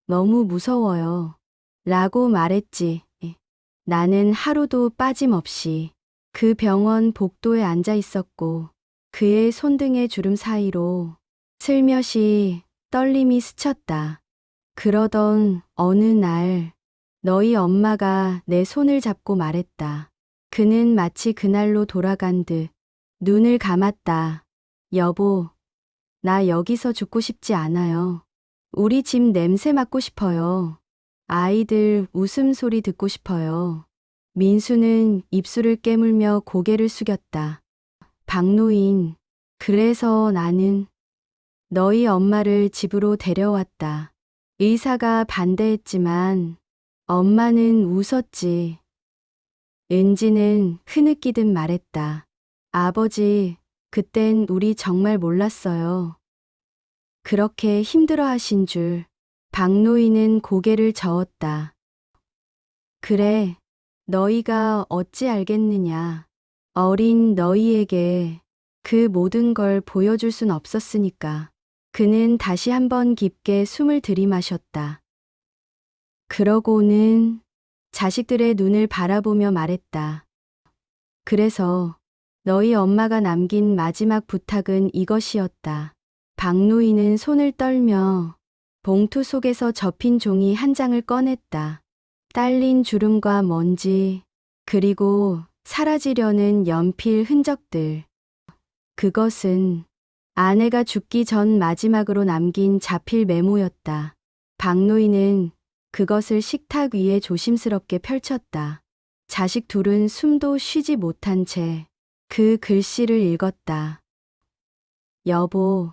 너무 무서워요. 라고 말했지. 나는 하루도 빠짐없이 그 병원 복도에 앉아 있었고 그의 손등의 주름 사이로 슬며시 떨림이 스쳤다. 그러던 어느 날 너희 엄마가 내 손을 잡고 말했다. 그는 마치 그날로 돌아간 듯 눈을 감았다. 여보, 나 여기서 죽고 싶지 않아요. 우리 집 냄새 맡고 싶어요. 아이들 웃음소리 듣고 싶어요. 민수는 입술을 깨물며 고개를 숙였다. 박노인, 그래서 나는 너희 엄마를 집으로 데려왔다. 의사가 반대했지만 엄마는 웃었지. 은지는 흐느끼듯 말했다. 아버지, 그땐 우리 정말 몰랐어요. 그렇게 힘들어 하신 줄. 박노인은 고개를 저었다. 그래, 너희가 어찌 알겠느냐. 어린 너희에게 그 모든 걸 보여줄 순 없었으니까. 그는 다시 한번 깊게 숨을 들이마셨다. 그러고는 자식들의 눈을 바라보며 말했다. 그래서 너희 엄마가 남긴 마지막 부탁은 이것이었다. 박노인은 손을 떨며 봉투 속에서 접힌 종이 한 장을 꺼냈다. 딸린 주름과 먼지, 그리고 사라지려는 연필 흔적들. 그것은 아내가 죽기 전 마지막으로 남긴 자필 메모였다. 박노인은 그것을 식탁 위에 조심스럽게 펼쳤다. 자식 둘은 숨도 쉬지 못한 채 그 글씨를 읽었다. 여보,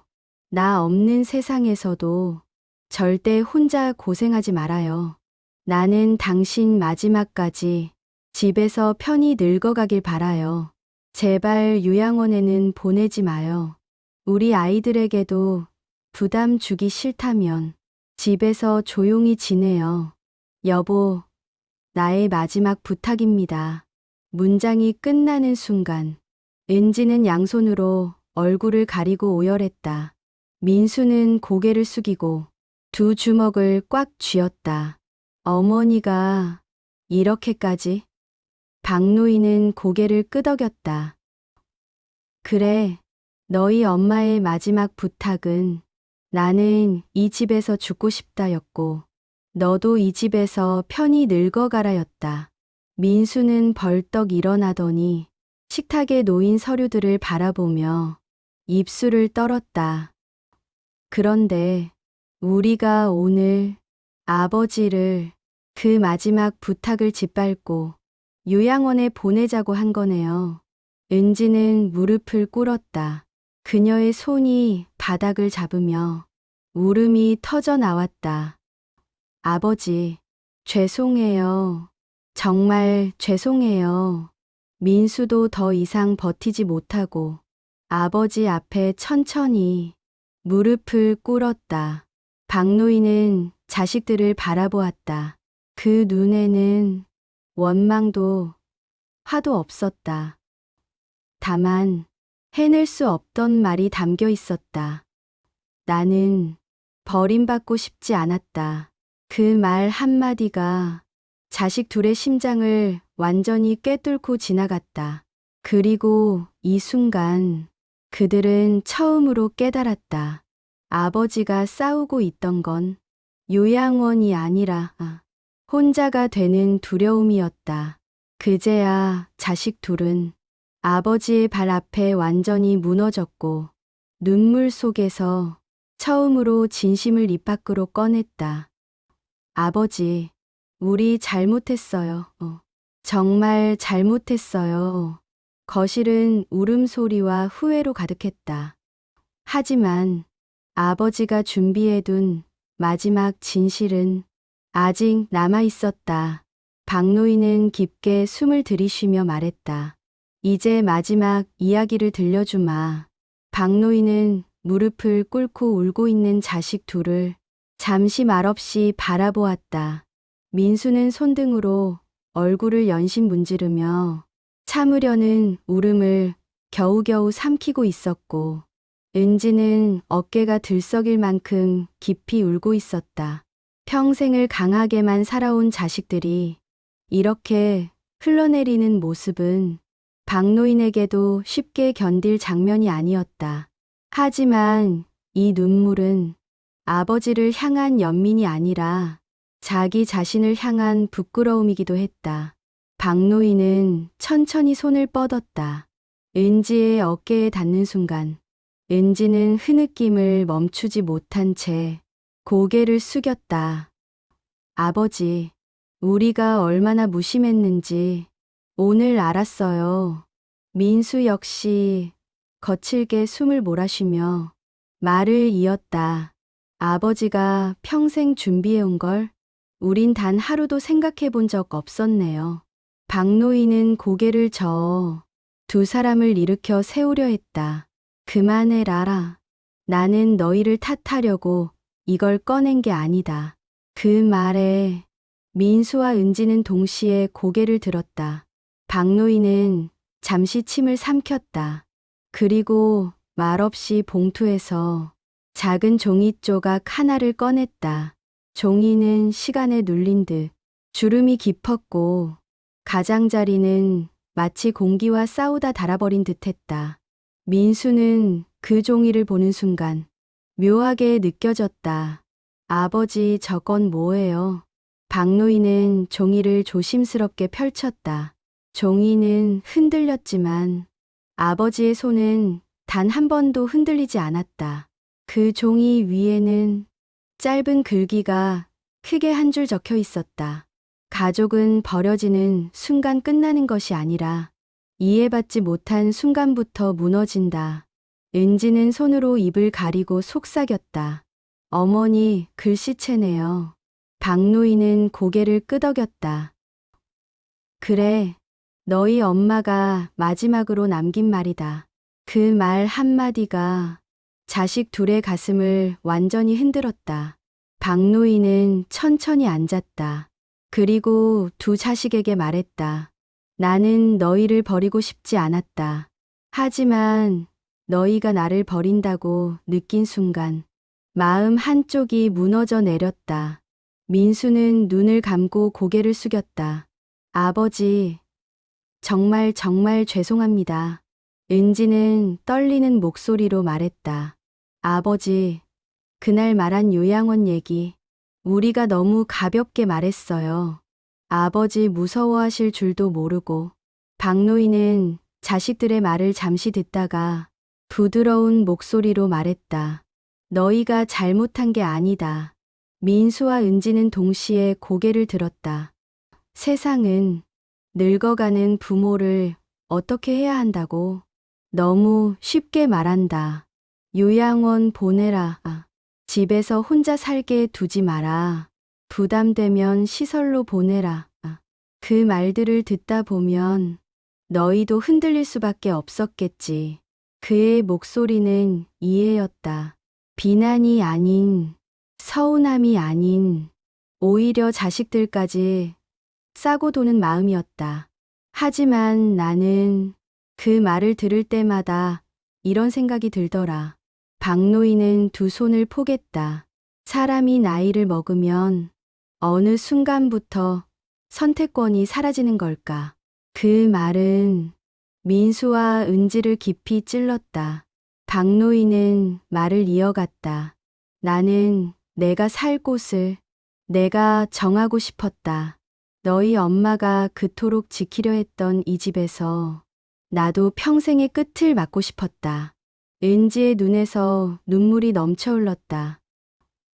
나 없는 세상에서도 절대 혼자 고생하지 말아요. 나는 당신 마지막까지 집에서 편히 늙어가길 바라요. 제발 요양원에는 보내지 마요. 우리 아이들에게도 부담 주기 싫다면 집에서 조용히 지내요. 여보, 나의 마지막 부탁입니다. 문장이 끝나는 순간 은지는 양손으로 얼굴을 가리고 오열했다. 민수는 고개를 숙이고 두 주먹을 꽉 쥐었다. 어머니가 이렇게까지? 박노인은 고개를 끄덕였다. 그래, 너희 엄마의 마지막 부탁은 나는 이 집에서 죽고 싶다였고 너도 이 집에서 편히 늙어가라였다. 민수는 벌떡 일어나더니 식탁에 놓인 서류들을 바라보며 입술을 떨었다. 그런데 우리가 오늘 아버지를 그 마지막 부탁을 짓밟고 요양원에 보내자고 한 거네요. 은지는 무릎을 꿇었다. 그녀의 손이 바닥을 잡으며 울음이 터져 나왔다. 아버지, 죄송해요. 정말 죄송해요. 민수도 더 이상 버티지 못하고 아버지 앞에 천천히 무릎을 꿇었다. 박노인은 자식들을 바라보았다. 그 눈에는 원망도 화도 없었다. 다만 해낼 수 없던 말이 담겨 있었다. 나는 버림받고 싶지 않았다. 그 말 한마디가 자식 둘의 심장을 완전히 꿰뚫고 지나갔다. 그리고 이 순간 그들은 처음으로 깨달았다. 아버지가 싸우고 있던 건 요양원이 아니라 혼자가 되는 두려움이었다. 그제야 자식 둘은 아버지의 발 앞에 완전히 무너졌고 눈물 속에서 처음으로 진심을 입 밖으로 꺼냈다. 아버지, 우리 잘못했어요. 정말 잘못했어요. 거실은 울음소리와 후회로 가득했다. 하지만 아버지가 준비해둔 마지막 진실은 아직 남아 있었다. 박노인은 깊게 숨을 들이쉬며 말했다. 이제 마지막 이야기를 들려주마. 박노인은 무릎을 꿇고 울고 있는 자식 둘을 잠시 말없이 바라보았다. 민수는 손등으로 얼굴을 연신 문지르며 참으려는 울음을 겨우겨우 삼키고 있었고, 은지는 어깨가 들썩일 만큼 깊이 울고 있었다. 평생을 강하게만 살아온 자식들이 이렇게 흘러내리는 모습은 박노인에게도 쉽게 견딜 장면이 아니었다. 하지만 이 눈물은 아버지를 향한 연민이 아니라 자기 자신을 향한 부끄러움이기도 했다. 박노인은 천천히 손을 뻗었다. 은지의 어깨에 닿는 순간 은지는 흐느낌을 멈추지 못한 채 고개를 숙였다. 아버지, 우리가 얼마나 무심했는지 오늘 알았어요. 민수 역시 거칠게 숨을 몰아쉬며 말을 이었다. 아버지가 평생 준비해온 걸 우린 단 하루도 생각해 본 적 없었네요. 박노인은 고개를 저어 두 사람을 일으켜 세우려 했다. 그만해라라. 나는 너희를 탓하려고 이걸 꺼낸 게 아니다. 그 말에 민수와 은지는 동시에 고개를 들었다. 박노인은 잠시 침을 삼켰다. 그리고 말없이 봉투에서 작은 종이 조각 하나를 꺼냈다. 종이는 시간에 눌린 듯 주름이 깊었고 가장자리는 마치 공기와 싸우다 닳아버린 듯했다. 민수는 그 종이를 보는 순간 묘하게 느껴졌다. 아버지, 저건 뭐예요? 박노인은 종이를 조심스럽게 펼쳤다. 종이는 흔들렸지만 아버지의 손은 단 한 번도 흔들리지 않았다. 그 종이 위에는 짧은 글귀가 크게 한 줄 적혀 있었다. 가족은 버려지는 순간 끝나는 것이 아니라 이해받지 못한 순간부터 무너진다. 은지는 손으로 입을 가리고 속삭였다. 어머니, 글씨체네요. 박노인은 고개를 끄덕였다. 그래, 너희 엄마가 마지막으로 남긴 말이다. 그 말 한마디가 자식 둘의 가슴을 완전히 흔들었다. 박노인은 천천히 앉았다. 그리고 두 자식에게 말했다. 나는 너희를 버리고 싶지 않았다. 하지만 너희가 나를 버린다고 느낀 순간 마음 한쪽이 무너져 내렸다. 민수는 눈을 감고 고개를 숙였다. 아버지, 정말 죄송합니다. 은지는 떨리는 목소리로 말했다. 아버지, 그날 말한 요양원 얘기, 우리가 너무 가볍게 말했어요. 아버지 무서워하실 줄도 모르고. 박노인은 자식들의 말을 잠시 듣다가 부드러운 목소리로 말했다. 너희가 잘못한 게 아니다. 민수와 은지는 동시에 고개를 들었다. 세상은 늙어가는 부모를 어떻게 해야 한다고 너무 쉽게 말한다. 요양원 보내라. 집에서 혼자 살게 두지 마라. 부담되면 시설로 보내라. 그 말들을 듣다 보면 너희도 흔들릴 수밖에 없었겠지. 그의 목소리는 이해였다. 비난이 아닌, 서운함이 아닌, 오히려 자식들까지 싸고 도는 마음이었다. 하지만 나는 그 말을 들을 때마다 이런 생각이 들더라. 박노인은 두 손을 포겠다. 사람이 나이를 먹으면 어느 순간부터 선택권이 사라지는 걸까? 그 말은 민수와 은지를 깊이 찔렀다. 박노인은 말을 이어갔다. 나는 내가 살 곳을 내가 정하고 싶었다. 너희 엄마가 그토록 지키려 했던 이 집에서 나도 평생의 끝을 맞고 싶었다. 은지의 눈에서 눈물이 넘쳐 흘렀다.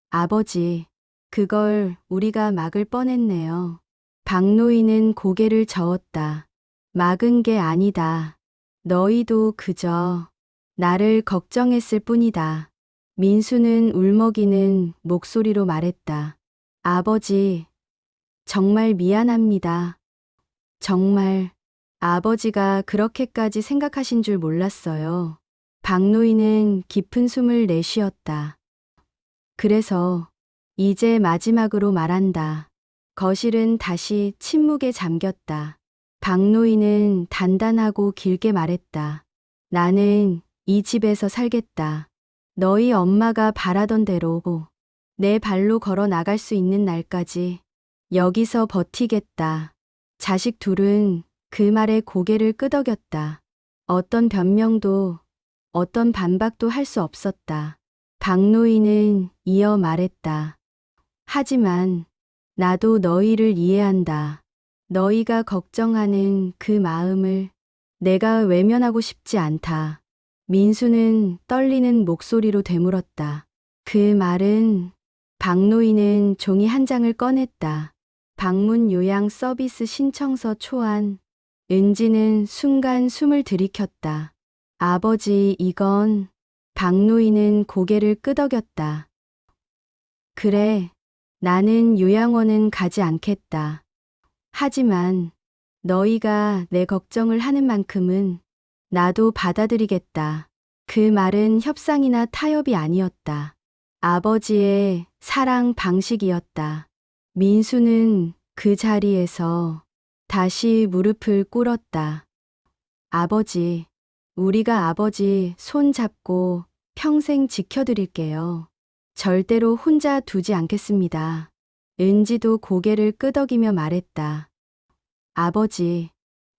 아버지, 그걸 우리가 막을 뻔했네요. 박노인은 고개를 저었다. 막은 게 아니다. 너희도 그저 나를 걱정했을 뿐이다. 민수는 울먹이는 목소리로 말했다. 아버지, 정말 미안합니다. 정말 아버지가 그렇게까지 생각하신 줄 몰랐어요. 박노인은 깊은 숨을 내쉬었다. 그래서 이제 마지막으로 말한다. 거실은 다시 침묵에 잠겼다. 박노인은 단단하고 길게 말했다. 나는 이 집에서 살겠다. 너희 엄마가 바라던 대로 내 발로 걸어 나갈 수 있는 날까지 여기서 버티겠다. 자식 둘은 그 말에 고개를 끄덕였다. 어떤 변명도 어떤 반박도 할 수 없었다. 박노인은 이어 말했다. 하지만 나도 너희를 이해한다. 너희가 걱정하는 그 마음을 내가 외면하고 싶지 않다. 민수는 떨리는 목소리로 되물었다. 그 말은 박노인은 종이 한 장을 꺼냈다. 방문 요양 서비스 신청서 초안. 은지는 순간 숨을 들이켰다. 아버지, 이건... 박노인은 고개를 끄덕였다. 그래, 나는 요양원은 가지 않겠다. 하지만 너희가 내 걱정을 하는 만큼은 나도 받아들이겠다. 그 말은 협상이나 타협이 아니었다. 아버지의 사랑 방식이었다. 민수는 그 자리에서 다시 무릎을 꿇었다. 아버지, 우리가 아버지 손 잡고 평생 지켜드릴게요. 절대로 혼자 두지 않겠습니다. 은지도 고개를 끄덕이며 말했다. 아버지,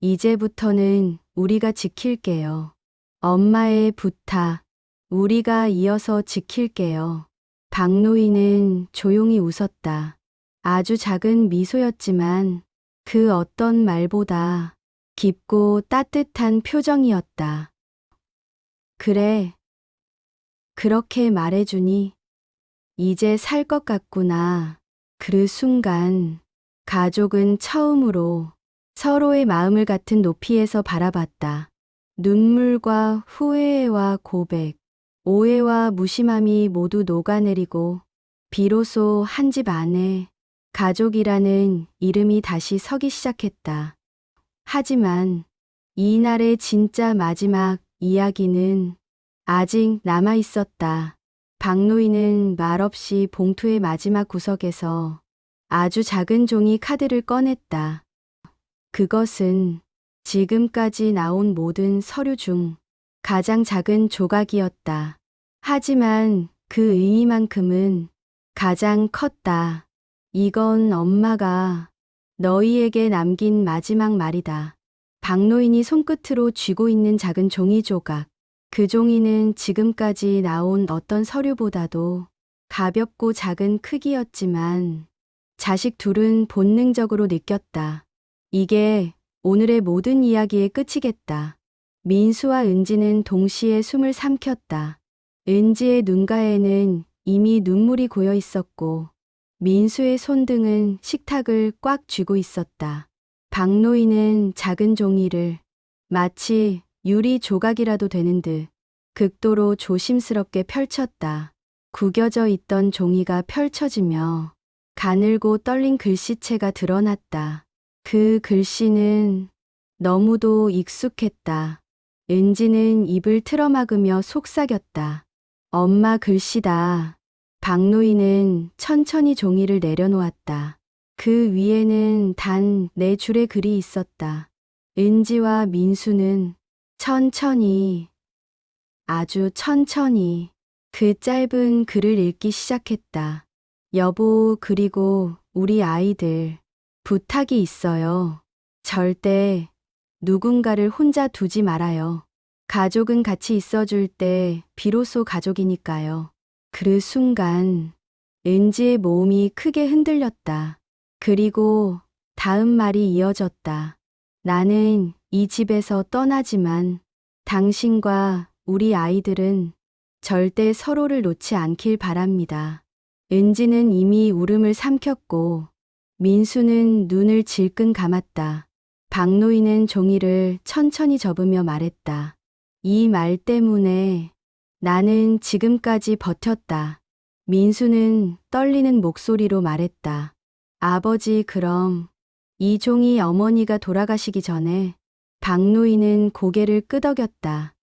이제부터는 우리가 지킬게요. 엄마의 부탁, 우리가 이어서 지킬게요. 박노인은 조용히 웃었다. 아주 작은 미소였지만 그 어떤 말보다 깊고 따뜻한 표정이었다. 그래, 그렇게 말해주니 이제 살 것 같구나. 그 순간 가족은 처음으로 서로의 마음을 같은 높이에서 바라봤다. 눈물과 후회와 고백, 오해와 무심함이 모두 녹아내리고 비로소 한 집 안에 가족이라는 이름이 다시 서기 시작했다. 하지만 이날의 진짜 마지막 이야기는 아직 남아 있었다. 박노인은 말없이 봉투의 마지막 구석에서 아주 작은 종이 카드를 꺼냈다. 그것은 지금까지 나온 모든 서류 중 가장 작은 조각이었다. 하지만 그 의미만큼은 가장 컸다. 이건 엄마가 너희에게 남긴 마지막 말이다. 박노인이 손끝으로 쥐고 있는 작은 종이 조각. 그 종이는 지금까지 나온 어떤 서류보다도 가볍고 작은 크기였지만 자식 둘은 본능적으로 느꼈다. 이게 오늘의 모든 이야기의 끝이겠다. 민수와 은지는 동시에 숨을 삼켰다. 은지의 눈가에는 이미 눈물이 고여 있었고 민수의 손등은 식탁을 꽉 쥐고 있었다. 박노인은 작은 종이를 마치 유리 조각이라도 되는 듯 극도로 조심스럽게 펼쳤다. 구겨져 있던 종이가 펼쳐지며 가늘고 떨린 글씨체가 드러났다. 그 글씨는 너무도 익숙했다. 은지는 입을 틀어막으며 속삭였다. 엄마 글씨다. 박노인은 천천히 종이를 내려놓았다. 그 위에는 단 4줄의 글이 있었다. 은지와 민수는 천천히, 아주 천천히 그 짧은 글을 읽기 시작했다. 여보, 그리고 우리 아이들, 부탁이 있어요. 절대 누군가를 혼자 두지 말아요. 가족은 같이 있어줄 때 비로소 가족이니까요. 그 순간 은지의 몸이 크게 흔들렸다. 그리고 다음 말이 이어졌다. 나는 이 집에서 떠나지만 당신과 우리 아이들은 절대 서로를 놓지 않길 바랍니다. 은지는 이미 울음을 삼켰고 민수는 눈을 질끈 감았다. 박노인은 종이를 천천히 접으며 말했다. 이 말 때문에 나는 지금까지 버텼다. 민수는 떨리는 목소리로 말했다. 아버지, 그럼 이 종이 어머니가 돌아가시기 전에. 박노인은 고개를 끄덕였다.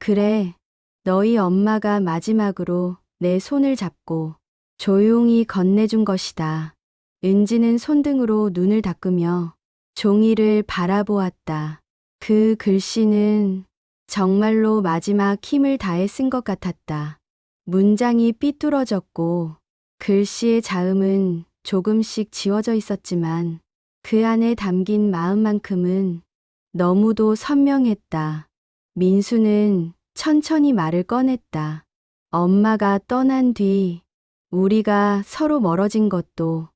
그래, 너희 엄마가 마지막으로 내 손을 잡고 조용히 건네준 것이다. 은지는 손등으로 눈을 닦으며 종이를 바라보았다. 그 글씨는 정말로 마지막 힘을 다해 쓴 것 같았다. 문장이 삐뚤어졌고 글씨의 자음은 조금씩 지워져 있었지만 그 안에 담긴 마음만큼은 너무도 선명했다. 민수는 천천히 말을 꺼냈다. 엄마가 떠난 뒤 우리가 서로 멀어진 것도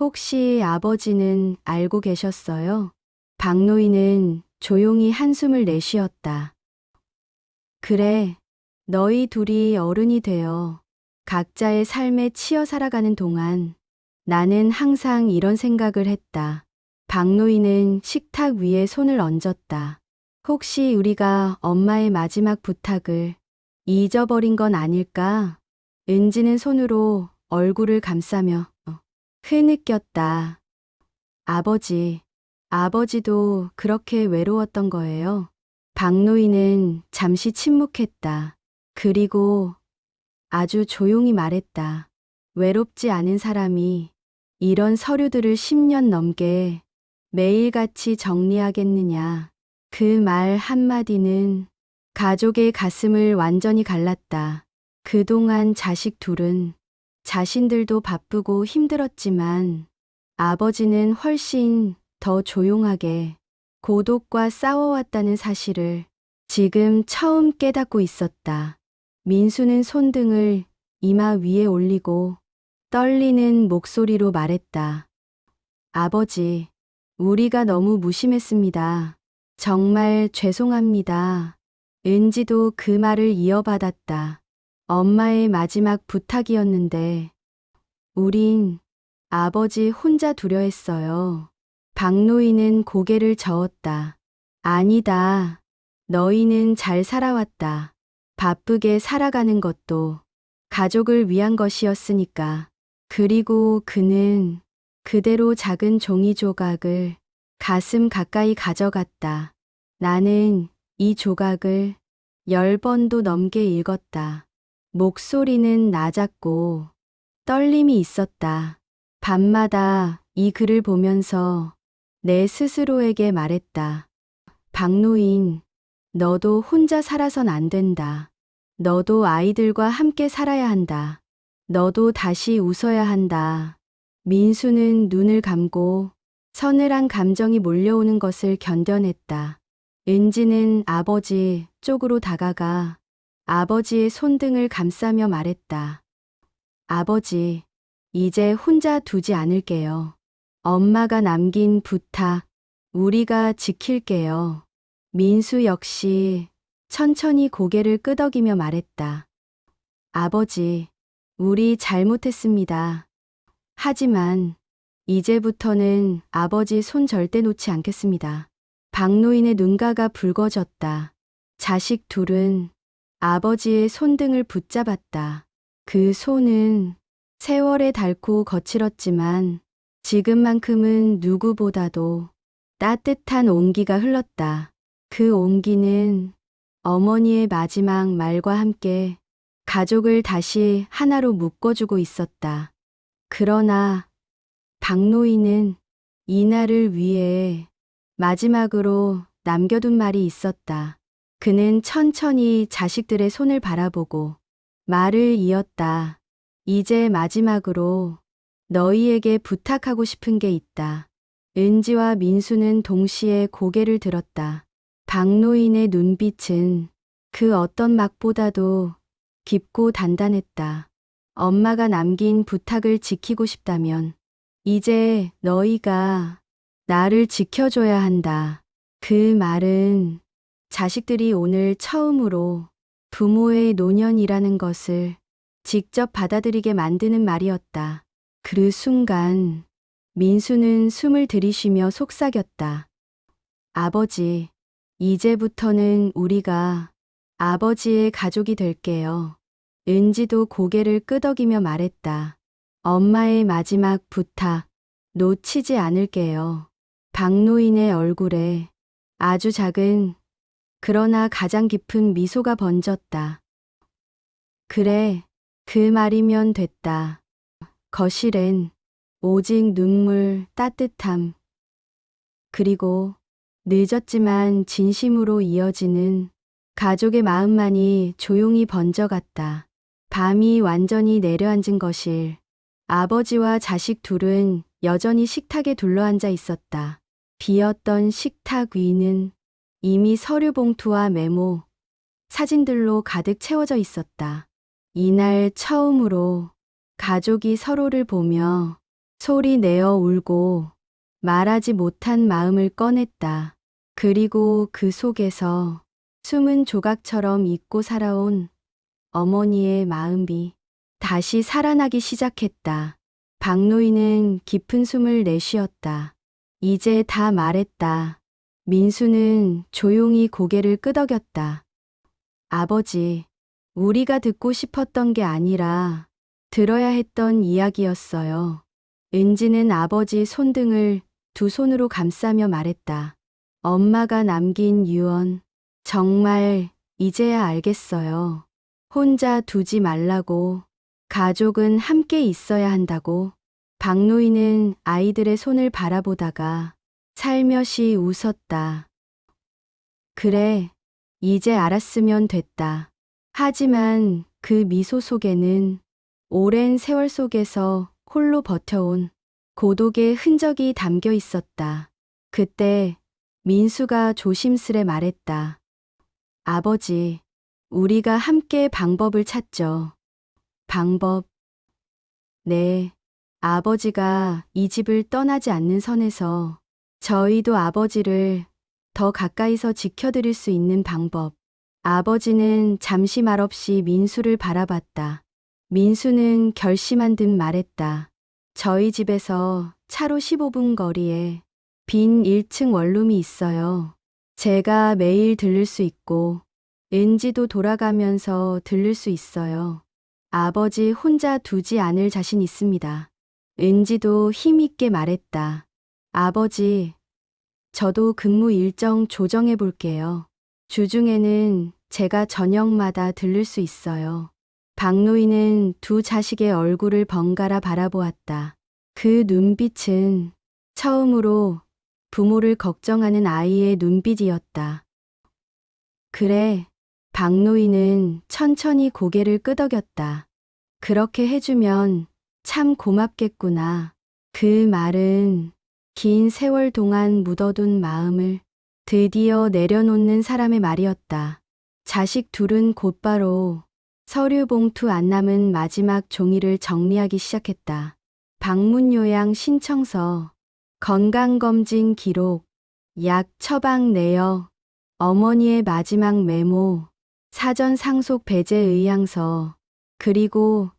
혹시 아버지는 알고 계셨어요? 박노인은 조용히 한숨을 내쉬었다. 그래, 너희 둘이 어른이 되어 각자의 삶에 치여 살아가는 동안 나는 항상 이런 생각을 했다. 박노인은 식탁 위에 손을 얹었다. 혹시 우리가 엄마의 마지막 부탁을 잊어버린 건 아닐까? 은지는 손으로 얼굴을 감싸며 흐느꼈다. 아버지도 그렇게 외로웠던 거예요. 박노인은 잠시 침묵했다. 그리고 아주 조용히 말했다. 외롭지 않은 사람이 이런 서류들을 10년 넘게 매일같이 정리하겠느냐. 그 말 한마디는 가족의 가슴을 완전히 갈랐다. 그동안 자식 둘은 자신들도 바쁘고 힘들었지만 아버지는 훨씬 더 조용하게 고독과 싸워왔다는 사실을 지금 처음 깨닫고 있었다. 민수는 손등을 이마 위에 올리고 떨리는 목소리로 말했다. 아버지, 우리가 너무 무심했습니다. 정말 죄송합니다. 은지도 그 말을 이어받았다. 엄마의 마지막 부탁이었는데 우린 아버지 혼자 두려 했어요. 박노인은 고개를 저었다. 아니다. 너희는 잘 살아왔다. 바쁘게 살아가는 것도 가족을 위한 것이었으니까. 그리고 그는 그대로 작은 종이 조각을 가슴 가까이 가져갔다. 나는 이 조각을 10번도 넘게 읽었다. 목소리는 낮았고 떨림이 있었다. 밤마다 이 글을 보면서 내 스스로에게 말했다. 박노인, 너도 혼자 살아선 안 된다. 너도 아이들과 함께 살아야 한다. 너도 다시 웃어야 한다. 민수는 눈을 감고 서늘한 감정이 몰려오는 것을 견뎌냈다. 은지는 아버지 쪽으로 다가가 아버지의 손등을 감싸며 말했다. 아버지, 이제 혼자 두지 않을게요. 엄마가 남긴 부탁, 우리가 지킬게요. 민수 역시 천천히 고개를 끄덕이며 말했다. 아버지, 우리 잘못했습니다. 하지만 이제부터는 아버지 손 절대 놓지 않겠습니다. 박노인의 눈가가 붉어졌다. 자식 둘은 아버지의 손등을 붙잡았다. 그 손은 세월에 닳고 거칠었지만 지금만큼은 누구보다도 따뜻한 온기가 흘렀다. 그 온기는 어머니의 마지막 말과 함께 가족을 다시 하나로 묶어주고 있었다. 그러나 박노인은 이날을 위해 마지막으로 남겨둔 말이 있었다. 그는 천천히 자식들의 손을 바라보고 말을 이었다. 이제 마지막으로 너희에게 부탁하고 싶은 게 있다. 은지와 민수는 동시에 고개를 들었다. 박노인의 눈빛은 그 어떤 막보다도 깊고 단단했다. 엄마가 남긴 부탁을 지키고 싶다면 이제 너희가 나를 지켜줘야 한다. 그 말은 자식들이 오늘 처음으로 부모의 노년이라는 것을 직접 받아들이게 만드는 말이었다. 그 순간 민수는 숨을 들이쉬며 속삭였다. 아버지, 이제부터는 우리가 아버지의 가족이 될게요. 은지도 고개를 끄덕이며 말했다. 엄마의 마지막 부탁, 놓치지 않을게요. 박노인의 얼굴에 아주 작은, 그러나 가장 깊은 미소가 번졌다. 그래, 그 말이면 됐다. 거실엔 오직 눈물, 따뜻함, 그리고 늦었지만 진심으로 이어지는 가족의 마음만이 조용히 번져갔다. 밤이 완전히 내려앉은 거실. 아버지와 자식 둘은 여전히 식탁에 둘러앉아 있었다. 비었던 식탁 위는 이미 서류 봉투와 메모, 사진들로 가득 채워져 있었다. 이날 처음으로 가족이 서로를 보며 소리 내어 울고 말하지 못한 마음을 꺼냈다. 그리고 그 속에서 숨은 조각처럼 잊고 살아온 어머니의 마음이 다시 살아나기 시작했다. 박노인은 깊은 숨을 내쉬었다. 이제 다 말했다. 민수는 조용히 고개를 끄덕였다. 아버지, 우리가 듣고 싶었던 게 아니라 들어야 했던 이야기였어요. 은지는 아버지 손등을 두 손으로 감싸며 말했다. 엄마가 남긴 유언, 정말 이제야 알겠어요. 혼자 두지 말라고, 가족은 함께 있어야 한다고. 박노인은 아이들의 손을 바라보다가 살며시 웃었다. 그래, 이제 알았으면 됐다. 하지만 그 미소 속에는 오랜 세월 속에서 홀로 버텨온 고독의 흔적이 담겨 있었다. 그때 민수가 조심스레 말했다. 아버지, 우리가 함께 방법을 찾죠. 방법. 네, 아버지가 이 집을 떠나지 않는 선에서 저희도 아버지를 더 가까이서 지켜드릴 수 있는 방법. 아버지는 잠시 말없이 민수를 바라봤다. 민수는 결심한 듯 말했다. 저희 집에서 차로 15분 거리에 빈 1층 원룸이 있어요. 제가 매일 들를 수 있고 은지도 돌아가면서 들를 수 있어요. 아버지 혼자 두지 않을 자신 있습니다. 은지도 힘있게 말했다. 아버지, 저도 근무 일정 조정해 볼게요. 주중에는 제가 저녁마다 들를 수 있어요. 박노인은 두 자식의 얼굴을 번갈아 바라보았다. 그 눈빛은 처음으로 부모를 걱정하는 아이의 눈빛이었다. 그래, 박노인은 천천히 고개를 끄덕였다. 그렇게 해주면 참 고맙겠구나. 그 말은 긴 세월 동안 묻어둔 마음을 드디어 내려놓는 사람의 말이었다. 자식 둘은 곧바로 서류 봉투 안 남은 마지막 종이를 정리하기 시작했다. 방문 요양 신청서, 건강검진 기록, 약 처방 내역, 어머니의 마지막 메모, 사전 상속 배제 의향서, 그리고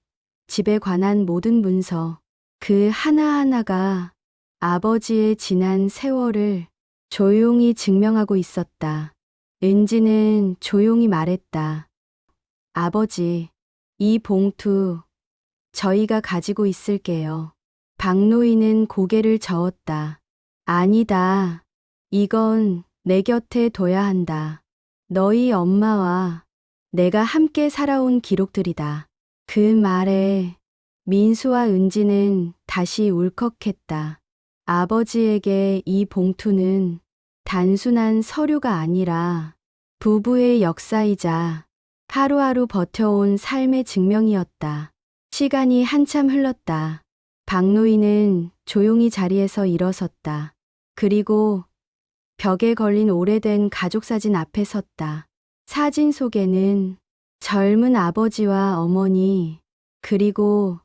집에 관한 모든 문서, 그 하나하나가 아버지의 지난 세월을 조용히 증명하고 있었다. 은지는 조용히 말했다. 아버지, 이 봉투 저희가 가지고 있을게요. 박노인은 고개를 저었다. 아니다. 이건 내 곁에 둬야 한다. 너희 엄마와 내가 함께 살아온 기록들이다. 그 말에 민수와 은지는 다시 울컥했다. 아버지에게 이 봉투는 단순한 서류가 아니라 부부의 역사이자 하루하루 버텨온 삶의 증명이었다. 시간이 한참 흘렀다. 박노인은 조용히 자리에서 일어섰다. 그리고 벽에 걸린 오래된 가족사진 앞에 섰다. 사진 속에는 젊은 아버지와 어머니, 그리고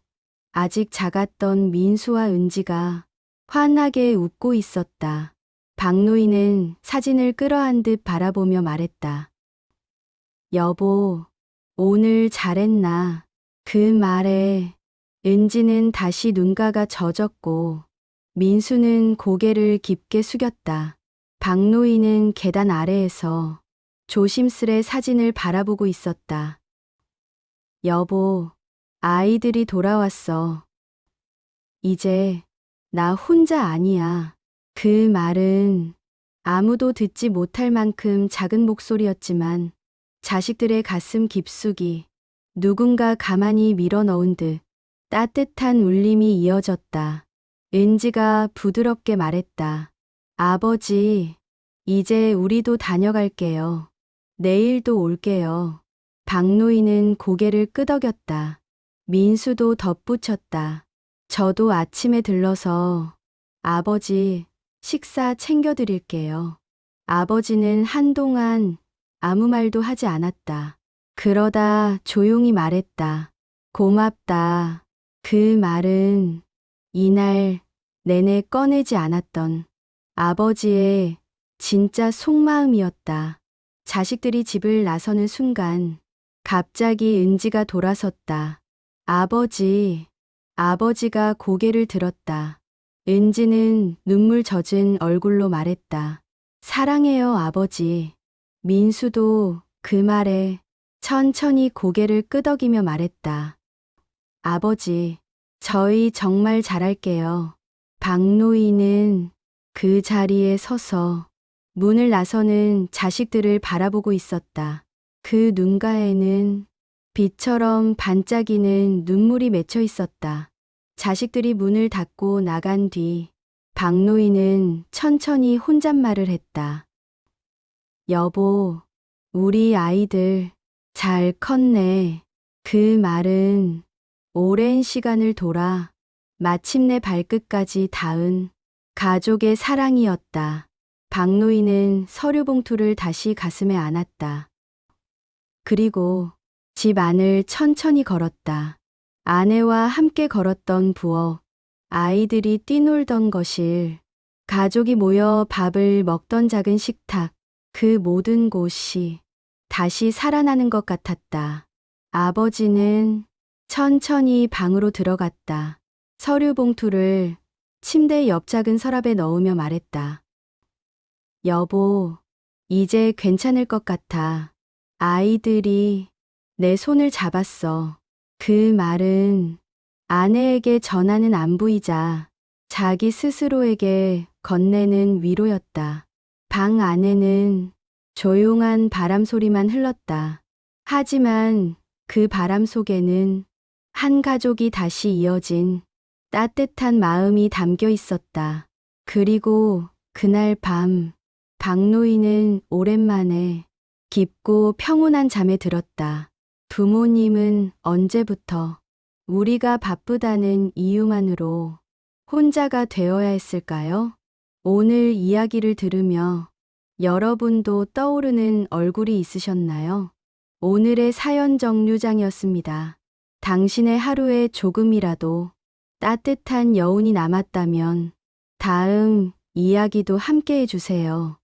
아직 작았던 민수와 은지가 환하게 웃고 있었다. 박노인은 사진을 끌어안듯 바라보며 말했다. 여보, 오늘 잘했나? 그 말에 은지는 다시 눈가가 젖었고 민수는 고개를 깊게 숙였다. 박노인은 계단 아래에서 조심스레 사진을 바라보고 있었다. 여보, 아이들이 돌아왔어. 이제 나 혼자 아니야. 그 말은 아무도 듣지 못할 만큼 작은 목소리였지만 자식들의 가슴 깊숙이 누군가 가만히 밀어넣은 듯 따뜻한 울림이 이어졌다. 은지가 부드럽게 말했다. 아버지, 이제 우리도 다녀갈게요. 내일도 올게요. 박노인은 고개를 끄덕였다. 민수도 덧붙였다. 저도 아침에 들러서 아버지 식사 챙겨드릴게요. 아버지는 한동안 아무 말도 하지 않았다. 그러다 조용히 말했다. 고맙다. 그 말은 이날 내내 꺼내지 않았던 아버지의 진짜 속마음이었다. 자식들이 집을 나서는 순간 갑자기 은지가 돌아섰다. 아버지, 아버지가 고개를 들었다. 은지는 눈물 젖은 얼굴로 말했다. 사랑해요, 아버지. 민수도 그 말에 천천히 고개를 끄덕이며 말했다. 아버지, 저희 정말 잘할게요. 박노인은 그 자리에 서서 문을 나서는 자식들을 바라보고 있었다. 그 눈가에는 빛처럼 반짝이는 눈물이 맺혀 있었다. 자식들이 문을 닫고 나간 뒤 박노인은 천천히 혼잣말을 했다. 여보, 우리 아이들 잘 컸네. 그 말은 오랜 시간을 돌아 마침내 발끝까지 닿은 가족의 사랑이었다. 박노인은 서류 봉투를 다시 가슴에 안았다. 그리고 집 안을 천천히 걸었다. 아내와 함께 걸었던 부엌, 아이들이 뛰놀던 거실, 가족이 모여 밥을 먹던 작은 식탁, 그 모든 곳이 다시 살아나는 것 같았다. 아버지는 천천히 방으로 들어갔다. 서류 봉투를 침대 옆 작은 서랍에 넣으며 말했다. 여보, 이제 괜찮을 것 같아. 아이들이 내 손을 잡았어. 그 말은 아내에게 전하는 안부이자 자기 스스로에게 건네는 위로였다. 방 안에는 조용한 바람 소리만 흘렀다. 하지만 그 바람 속에는 한 가족이 다시 이어진 따뜻한 마음이 담겨 있었다. 그리고 그날 밤, 박노인은 오랜만에 깊고 평온한 잠에 들었다. 부모님은 언제부터 우리가 바쁘다는 이유만으로 혼자가 되어야 했을까요? 오늘 이야기를 들으며 여러분도 떠오르는 얼굴이 있으셨나요? 오늘의 사연 정류장이었습니다. 당신의 하루에 조금이라도 따뜻한 여운이 남았다면 다음 이야기도 함께 해주세요.